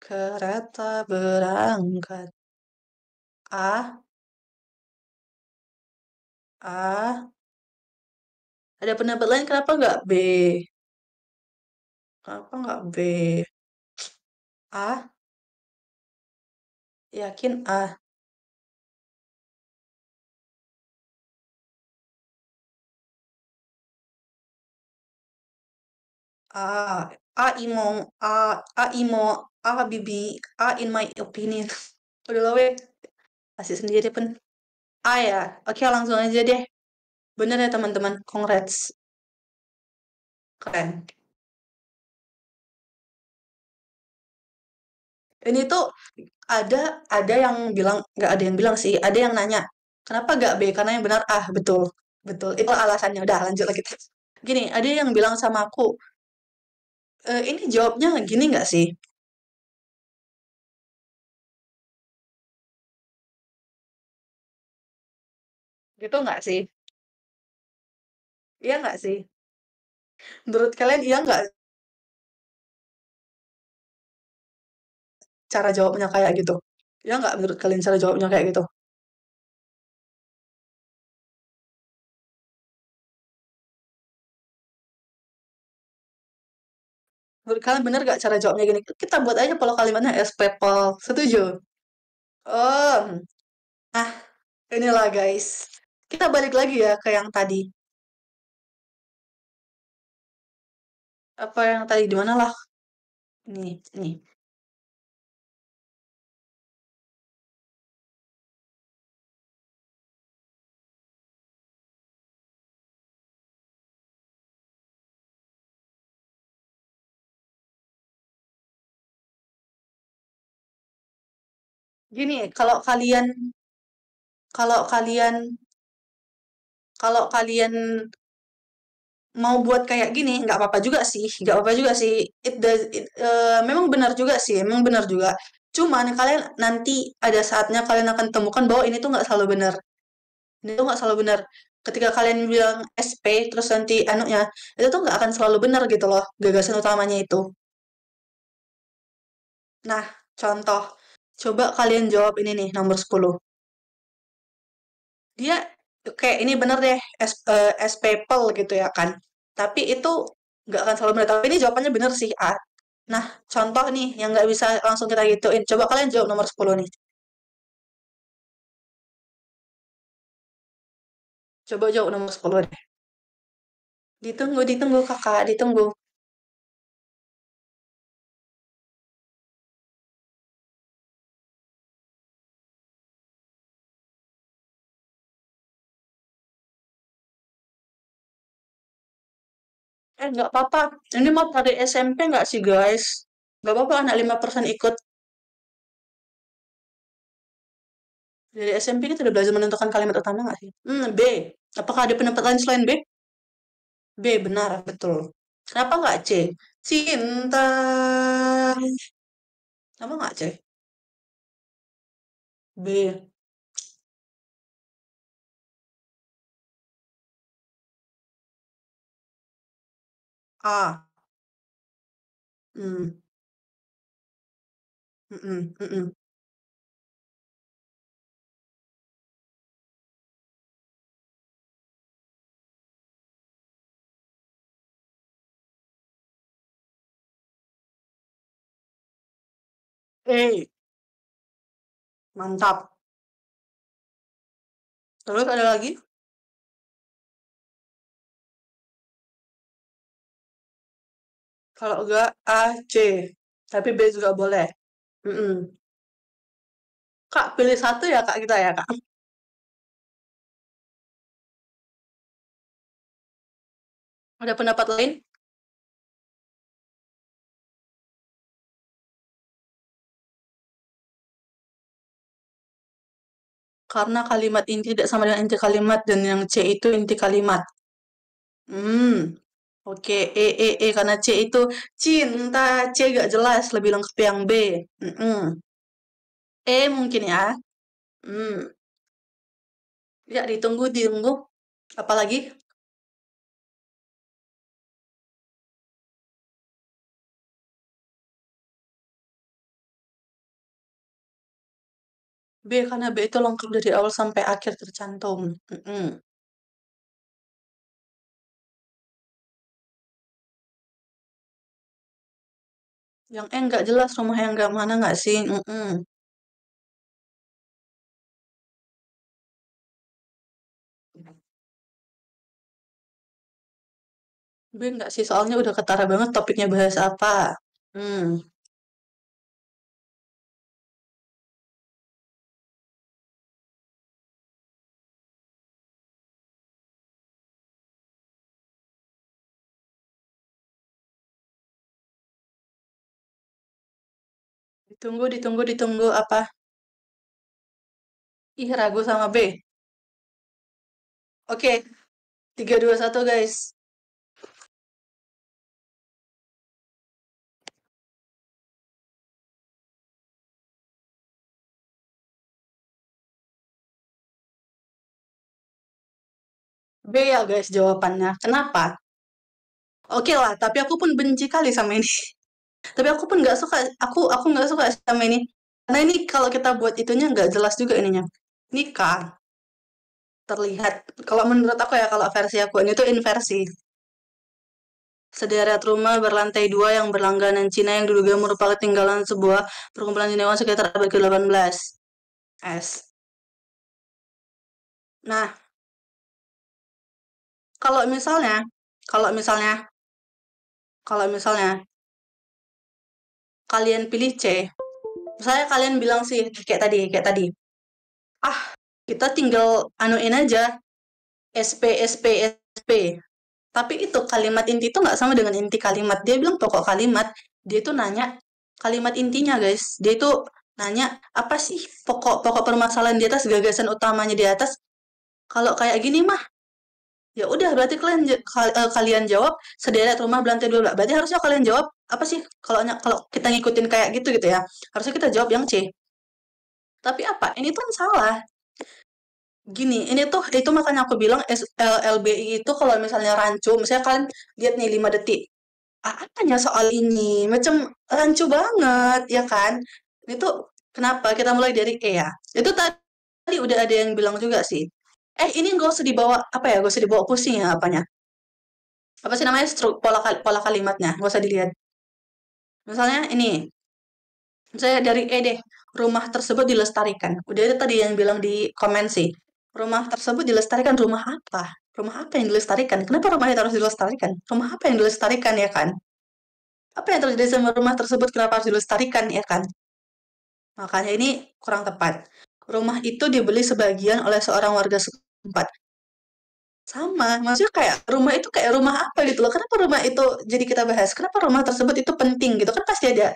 Speaker 1: Kereta berangkat. A. A. Ada pendapat lain kenapa nggak B? Kenapa nggak B? A. Yakin A. A. A imo. A imo. A bibi. A in my opinion. Udah lah weh. Kasih sendiri pun. A ya. Oke langsung aja deh. Bener ya teman-teman. Congrats. Keren. Ini tuh ada yang bilang, nggak ada yang bilang sih. Ada yang nanya. Kenapa nggak B? Karena yang benar A. Betul. Betul. Itu alasannya. Udah lanjut lagi. Gini, ada yang bilang sama aku, ini jawabnya gini nggak sih? Gitu nggak sih? Iya nggak sih? Menurut kalian iya nggak cara jawabnya kayak gitu? Iya nggak menurut kalian cara jawabnya kayak gitu? Menurut kalian bener nggak cara jawabnya gini? Kita buat aja pola kalimatnya as people. Setuju? Oh, nah inilah guys. Kita balik lagi ya ke yang tadi. Apa yang tadi di mana lah? Nih. Gini, kalau kalian kalau kalian mau buat kayak gini nggak apa-apa juga sih, nggak apa-apa juga sih. Memang benar juga sih, memang benar juga. Cuman kalian nanti ada saatnya kalian akan temukan bahwa ini tuh nggak selalu benar. Ini tuh nggak selalu benar. Ketika kalian bilang SP terus nanti anunya itu tuh nggak akan selalu benar gitu loh gagasan utamanya itu. Nah, contoh, coba kalian jawab ini nih nomor 10. Dia kayak ini bener deh as people gitu ya kan. Tapi itu nggak akan selalu benar. Tapi ini jawabannya bener sih A. Nah, contoh nih yang nggak bisa langsung kita gituin. Coba kalian jawab nomor 10 nih. Coba jawab nomor 10 deh. Ditunggu, ditunggu kakak, ditunggu. Nggak apa-apa. Ini mau dari SMP nggak sih guys? Nggak apa-apa anak 5% ikut. Dari SMP kita udah belajar menentukan kalimat utama nggak sih? B. Apakah ada pendapat lain selain B? B, benar, betul. Kenapa nggak C? Cinta. Kenapa nggak C? B. A. Hmm. Mm-mm, mm-mm. Mantap. Terus ada lagi? Kalau enggak A, C. Tapi B juga boleh. Mm-mm. Kak, pilih satu ya kak kita ya kak. Ada pendapat lain? Karena kalimat inti tidak sama dengan inti kalimat dan yang C itu inti kalimat. Hmm. Oke, karena C itu cinta, C gak jelas, lebih lengkap yang B. Mm-mm. Mungkin ya. Hmm. Ya, ditunggu, ditunggu. Apalagi? B, karena B itu lengkap dari awal sampai akhir tercantum. Mm-mm. Yang nggak jelas rumah yang nggak mana nggak sih? Mm-mm. B nggak sih, soalnya udah ketara banget topiknya bahas apa. Hmm. Ditunggu, ditunggu, ditunggu apa? Ih, ragu sama B. Oke, 3, 2, 1 guys. B ya guys jawabannya. Kenapa? Oke lah, tapi aku pun benci kali sama ini. Tapi aku pun nggak suka, aku nggak suka sama ini. Karena ini kalau kita buat itunya nggak jelas juga ininya. Nikah terlihat, kalau menurut aku ya, kalau versi aku ini tuh inversi. Sederet rumah berlantai 2 yang berlangganan Cina yang diduga merupakan tinggalan sebuah perkumpulan Cina sekitar abad ke-18. S. Nah, kalau misalnya, kalau misalnya, kalau misalnya kalian pilih C, misalnya kalian bilang sih kayak tadi, ah kita tinggal anuin aja SP SP SP. Tapi itu kalimat inti itu nggak sama dengan inti kalimat. Dia bilang pokok kalimat. Dia itu nanya kalimat intinya guys. Dia itu nanya apa sih pokok permasalahan di atas gagasan utamanya di atas. Kalau kayak gini mah Ya udah, berarti kalian jawab sederet rumah berlantai 2. Berarti harusnya kalian jawab apa sih? Kalau kita ngikutin kayak gitu ya. Harusnya kita jawab yang C. Tapi apa? Ini tuh salah. Gini, ini tuh itu makanya aku bilang LBI itu kalau misalnya rancu, misalnya kalian lihat nih 5 detik. Apanya soal ini? Macam rancu banget, ya kan? Itu kenapa? Kita mulai dari E ya. Itu tadi udah ada yang bilang juga sih. Ini nggak usah dibawa apa ya? Nggak usah dibawa pusing ya apanya? Apa sih namanya pola kalimatnya? Nggak usah dilihat. Misalnya ini, misalnya dari E deh, rumah tersebut dilestarikan. Udah itu tadi yang bilang di komen sih. Rumah tersebut dilestarikan, rumah apa? Rumah apa yang dilestarikan? Kenapa rumah itu harus dilestarikan? Rumah apa yang dilestarikan ya kan? Apa yang terjadi sama rumah tersebut? Kenapa harus dilestarikan ya kan? Makanya ini kurang tepat. Rumah itu dibeli sebagian oleh seorang warga setempat. Sama, maksudnya kayak rumah itu kayak rumah apa gitu loh. Kenapa rumah itu jadi kita bahas? Kenapa rumah tersebut itu penting gitu kan pasti ada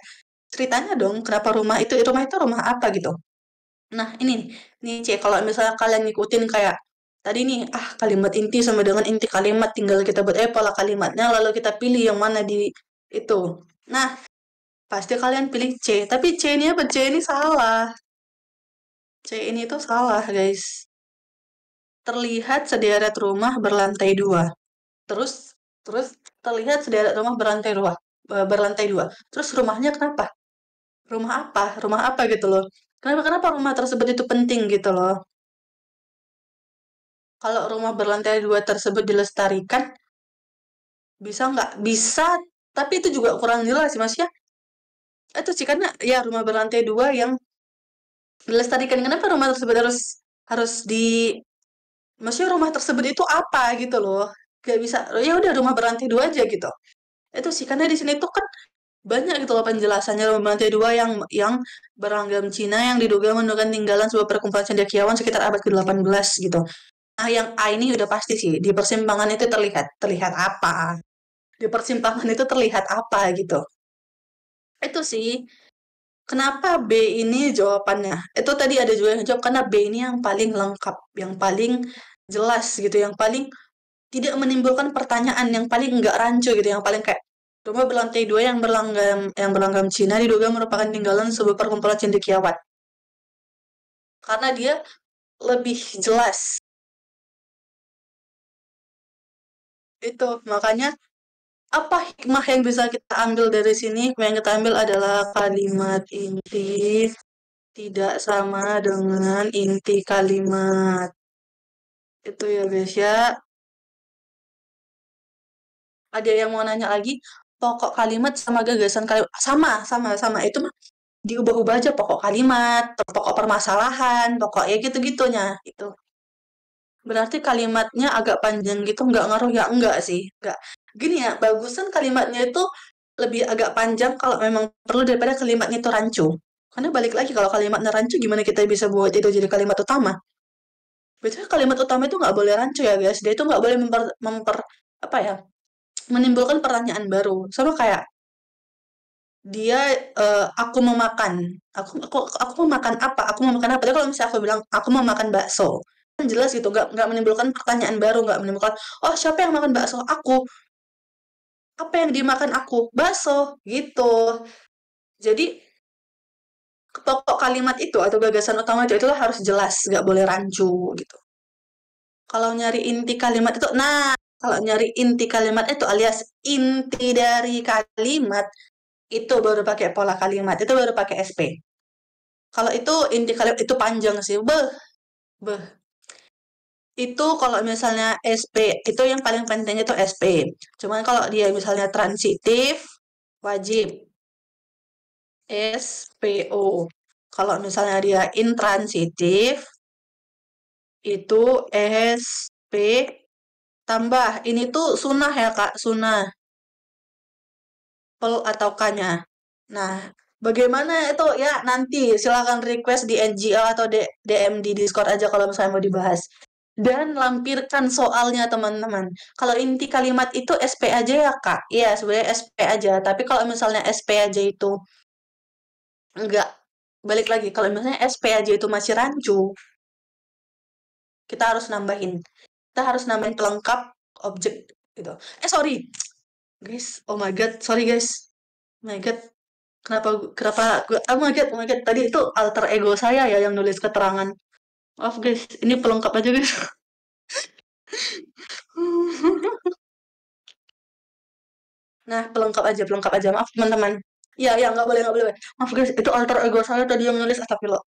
Speaker 1: ceritanya dong. Kenapa rumah itu rumah apa gitu. Nah, ini nih C, kalau misalnya kalian ngikutin kayak tadi nih, kalimat inti sama dengan inti kalimat tinggal kita buat pola kalimatnya lalu kita pilih yang mana di itu. Nah, pasti kalian pilih C, tapi C ini apa? C ini salah. C ini tuh salah, guys. Terlihat sederet rumah berlantai 2. Terus terus terlihat sederet rumah berlantai 2. Terus rumahnya kenapa? Rumah apa? Rumah apa gitu loh. Kenapa rumah tersebut itu penting gitu loh. Kalau rumah berlantai 2 tersebut dilestarikan, bisa nggak? Bisa, tapi itu juga kurang jelas sih, Mas ya. Itu sih, karena ya rumah berlantai 2 yang dilestarikan. Kenapa rumah tersebut harus harus di maksudnya rumah tersebut itu apa gitu loh. Gak bisa, ya udah rumah berlantai 2 aja gitu. Itu sih, karena di sini tuh kan banyak gitu loh penjelasannya rumah berlantai 2 yang berlanggam Cina yang diduga menemukan tinggalan sebuah perkumpulan cendekiawan sekitar abad ke-18 gitu. Nah, yang A ini udah pasti sih, di persimpangan itu terlihat apa? Di persimpangan itu terlihat apa gitu. Itu sih, kenapa B ini jawabannya? Itu tadi ada juga yang jawab karena B ini yang paling lengkap, yang paling jelas gitu, yang paling tidak menimbulkan pertanyaan, yang paling enggak rancu gitu, yang paling kayak rumah berlantai 2 yang berlanggam Cina diduga merupakan tinggalan sebuah perkumpulan cendekiawan. Karena dia lebih jelas. Itu makanya apa hikmah yang bisa kita ambil dari sini? Hikmah yang kita ambil adalah kalimat inti tidak sama dengan inti kalimat. Itu ya guys ya. Ada yang mau nanya lagi? Pokok kalimat sama gagasan kalimat sama. Itu mah diubah-ubah aja pokok kalimat, pokok permasalahan, pokok ya gitu-gitunya itu. Berarti kalimatnya agak panjang gitu nggak ngaruh ya? Enggak sih, enggak. Gini ya, bagusan kalimatnya itu lebih agak panjang kalau memang perlu daripada kalimatnya itu rancu. Karena balik lagi kalau kalimatnya rancu gimana kita bisa buat itu jadi kalimat utama? Biasanya kalimat utama itu nggak boleh rancu ya guys. Dia itu nggak boleh apa ya menimbulkan pertanyaan baru. Sama kayak dia aku mau makan. Aku mau makan apa? Aku mau makan apa? Tapi kalau misalnya aku bilang aku mau makan bakso, kan jelas gitu, nggak menimbulkan pertanyaan baru, nggak menimbulkan oh siapa yang makan bakso? Aku. Apa yang dimakan aku? Bakso gitu. Jadi pokok kalimat itu atau gagasan utama itu itulah harus jelas, nggak boleh rancu gitu. Kalau nyari inti kalimat itu, kalau nyari inti kalimat itu alias inti dari kalimat itu baru pakai pola kalimat, itu baru pakai SP. Kalau itu inti kalimat itu panjang sih, beh. Itu kalau misalnya SP, itu yang paling penting itu SP. Cuman kalau dia misalnya transitif, wajib SPO. Kalau misalnya dia intransitif, itu SP tambah. Ini tuh sunah ya Kak, sunah. Pel atau K-nya. Nah, bagaimana itu ya nanti silakan request di NGL atau DM di Discord aja kalau misalnya mau dibahas. Dan lampirkan soalnya teman-teman. Kalau inti kalimat itu SP aja ya Kak. Iya, sebenarnya SP aja. Tapi kalau misalnya SP aja itu enggak, balik lagi. Kalau misalnya SP aja itu masih rancu, kita harus nambahin. kita harus namain pelengkap objek gitu. Sorry, guys. Oh my god, sorry guys. Oh my god, kenapa gue? Oh my god, tadi itu alter ego saya ya yang nulis keterangan. Maaf guys, ini pelengkap aja guys. Nah, pelengkap aja. Maaf teman-teman. Iya, ya nggak boleh. Maaf guys, itu alter ego saya tadi yang nulis astagfirullah.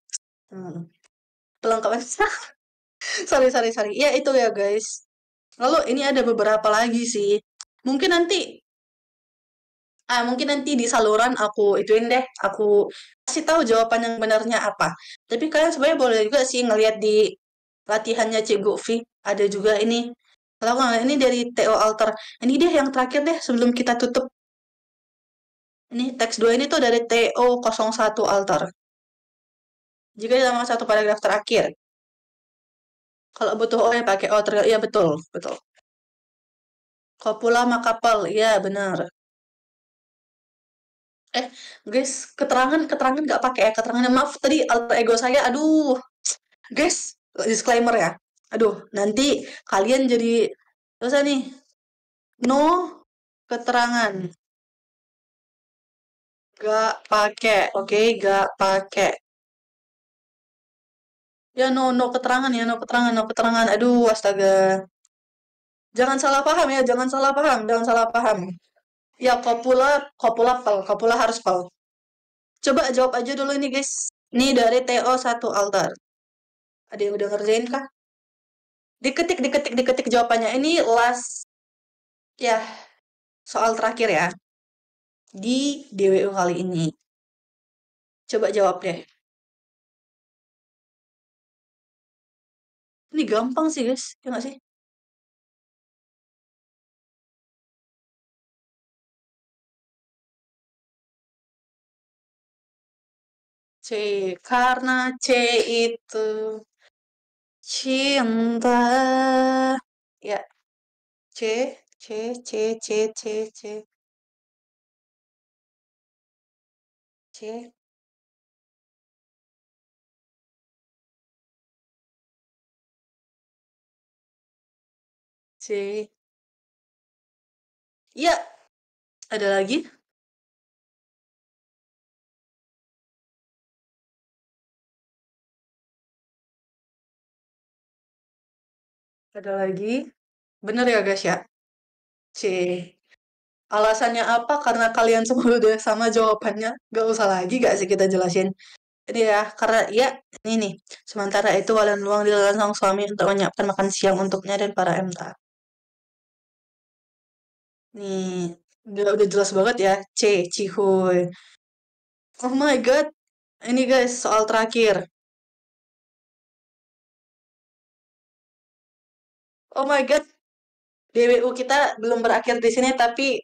Speaker 1: Pelengkap aja. sorry. Ya itu ya guys. Lalu ini ada beberapa lagi sih. Mungkin nanti di saluran aku ituin deh, aku kasih tahu jawaban yang benarnya apa. Tapi kalian sebenarnya boleh juga sih ngelihat di latihannya Cik Govi. Ada juga ini. Kalau nggak, ini dari TO Alter. Ini deh yang terakhir deh sebelum kita tutup. Ini teks 2 ini tuh dari TO01 Alter. Jika dalam satu paragraf terakhir. Kalau butuh O ya pakai O. Iya betul. Copula maka pel. Iya benar. Guys, keterangan nggak pakai keterangan. Maaf tadi alter ego saya. Aduh, guys, disclaimer ya. Aduh, nanti kalian jadi dosa nih. No keterangan. Gak pakai, oke, gak pakai. Ya no keterangan ya, no keterangan. Aduh, astaga. Jangan salah paham ya, jangan salah paham. Ya, kopula harus pel. Coba jawab aja dulu ini guys. Ini dari TO1 Altar. Ada yang udah ngerjain kah? Diketik jawabannya. Ini last, ya, soal terakhir ya. Di DWU kali ini. Coba jawab deh. Ini gampang sih guys, ya nggak sih? C, karena C itu cinta. Ya, C. C. Ya, ada lagi? Ada lagi? Bener ya guys ya? C. Alasannya apa? Karena kalian semua udah sama jawabannya. Gak usah lagi gak sih kita jelasin? Ini ya, karena ya ini nih. Sementara itu kalian luang di sang suami untuk menyiapkan makan siang untuknya dan para MTA. Nih, udah jelas banget ya. C, Cihuy. Oh my god. Ini guys, soal terakhir. Oh my god. DWU kita belum berakhir di sini, tapi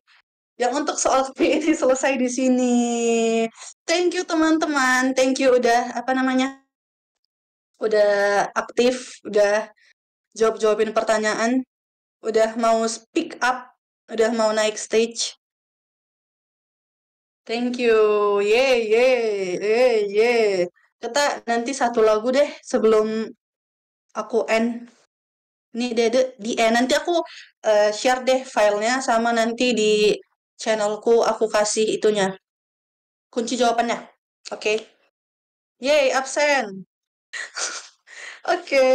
Speaker 1: yang untuk soal kopi ini selesai di sini. Thank you teman-teman. Thank you udah apa namanya? Udah aktif, udah jawabin pertanyaan, udah mau speak up, udah mau naik stage. Thank you. Yeay. Kita nanti satu lagu deh sebelum aku end. Ini di end. Nanti aku share deh filenya sama nanti di channelku aku kasih itunya. Kunci jawabannya. Oke. Yeay, absen. Oke.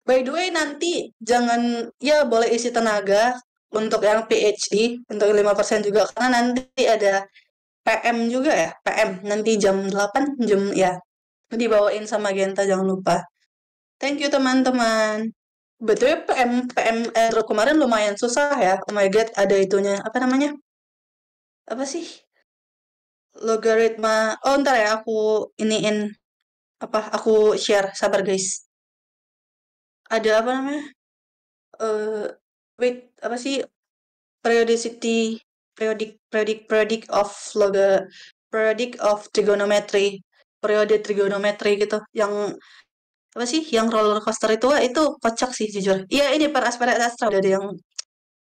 Speaker 1: By the way, nanti jangan, ya boleh isi tenaga untuk yang PhD, untuk 5% juga, karena nanti ada PM juga ya, PM. Nanti jam 8, ya. Dibawain sama Genta, jangan lupa. Thank you, teman-teman. Betul PM Aero kemarin lumayan susah ya. Oh my God, ada itunya. Apa namanya? Apa sih? Logaritma. Oh, ntar ya, aku iniin. Aku share. Sabar, guys. Ada apa namanya? eh wait, apa sih? Periodicity, periodic of trigonometry, periode trigonometri gitu. Yang apa sih? Yang roller coaster itu kocak sih jujur. Iya, ini per aspek astra udah ada yang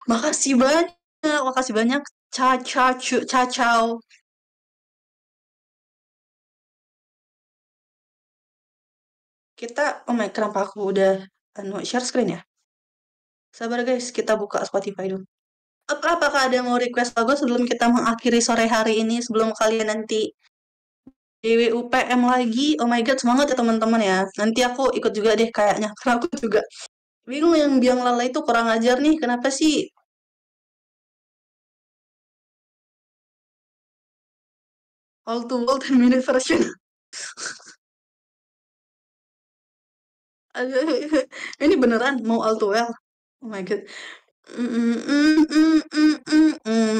Speaker 1: makasih banyak. Cacau. Kita, oh my, kenapa aku udah share screen ya? Sabar guys, kita buka Spotify dulu. Apakah ada yang mau request lagu sebelum kita mengakhiri sore hari ini, sebelum kalian nanti DWUPM lagi? Oh my god, semangat ya teman-teman ya. Nanti aku ikut juga deh kayaknya, karena aku juga bingung yang biang lala itu kurang ajar nih. Kenapa sih? All to World 10 minute version. Ini beneran mau all to well. Oh my god.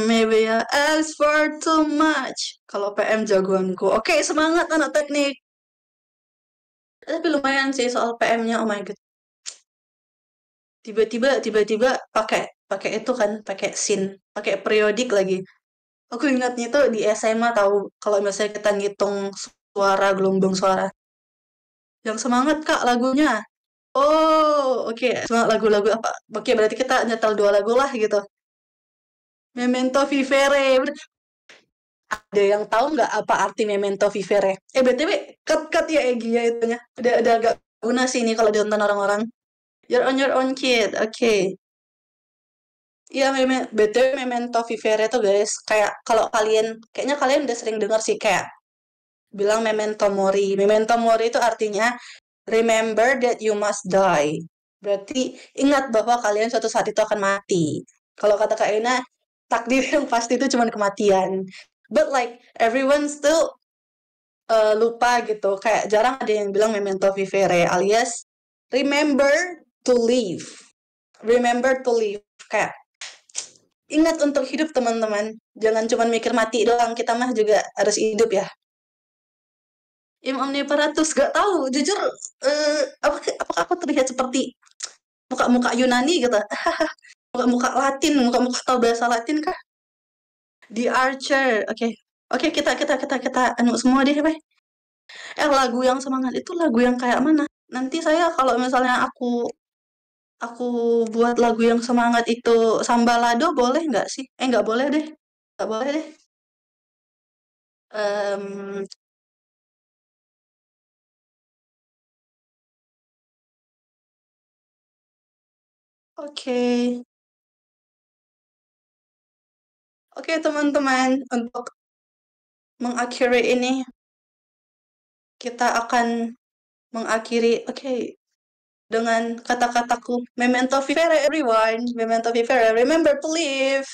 Speaker 1: Maybe I ask for too much. Kalau PM jagoanku. Oke, semangat anak teknik. Tapi lumayan sih soal PM-nya. Oh my god. Tiba-tiba pakai itu kan, pakai scene, pakai periodik lagi. Aku ingatnya tuh di SMA tahu kalau misalnya kita ngitung suara, gelombang suara. Yang semangat Kak lagunya. Oh, oke. Semangat lagu-lagu apa? Oke, berarti kita nyetel 2 lagu lah gitu. Memento Vivere. Ada yang tahu nggak apa arti Memento Vivere? BTW, cut ya Egy ya itunya. Udah agak guna sih ini kalau ditonton orang-orang. You're on your own kid. Oke. Iya, BTW Memento Vivere tuh guys, kayak kalau kayaknya kalian udah sering dengar sih kayak bilang Memento Mori. Memento Mori itu artinya remember that you must die. Berarti ingat bahwa kalian suatu saat itu akan mati. Kalau kata Kak Ina, takdir yang pasti itu cuma kematian. But like everyone still lupa gitu. Kayak jarang ada yang bilang Memento Vivere alias remember to live. Remember to live. Kayak ingat untuk hidup teman-teman. Jangan cuma mikir mati doang. Kita mah juga harus hidup ya. Im Omniparatus gak tahu. Jujur, apakah aku terlihat seperti muka-muka Yunani gitu? Muka-muka Latin, muka-muka tahu bahasa Latin kah? The Archer. Oke, kita anu semua deh, Pak. Lagu yang semangat itu lagu yang kayak mana? Nanti saya kalau misalnya aku buat lagu yang semangat itu Sambalado boleh nggak sih? Nggak boleh deh. Nggak boleh deh. Oke, teman-teman, untuk mengakhiri ini, kita akan mengakhiri, dengan kata-kataku, Memento Vivere everyone, Memento Vivere, remember to live.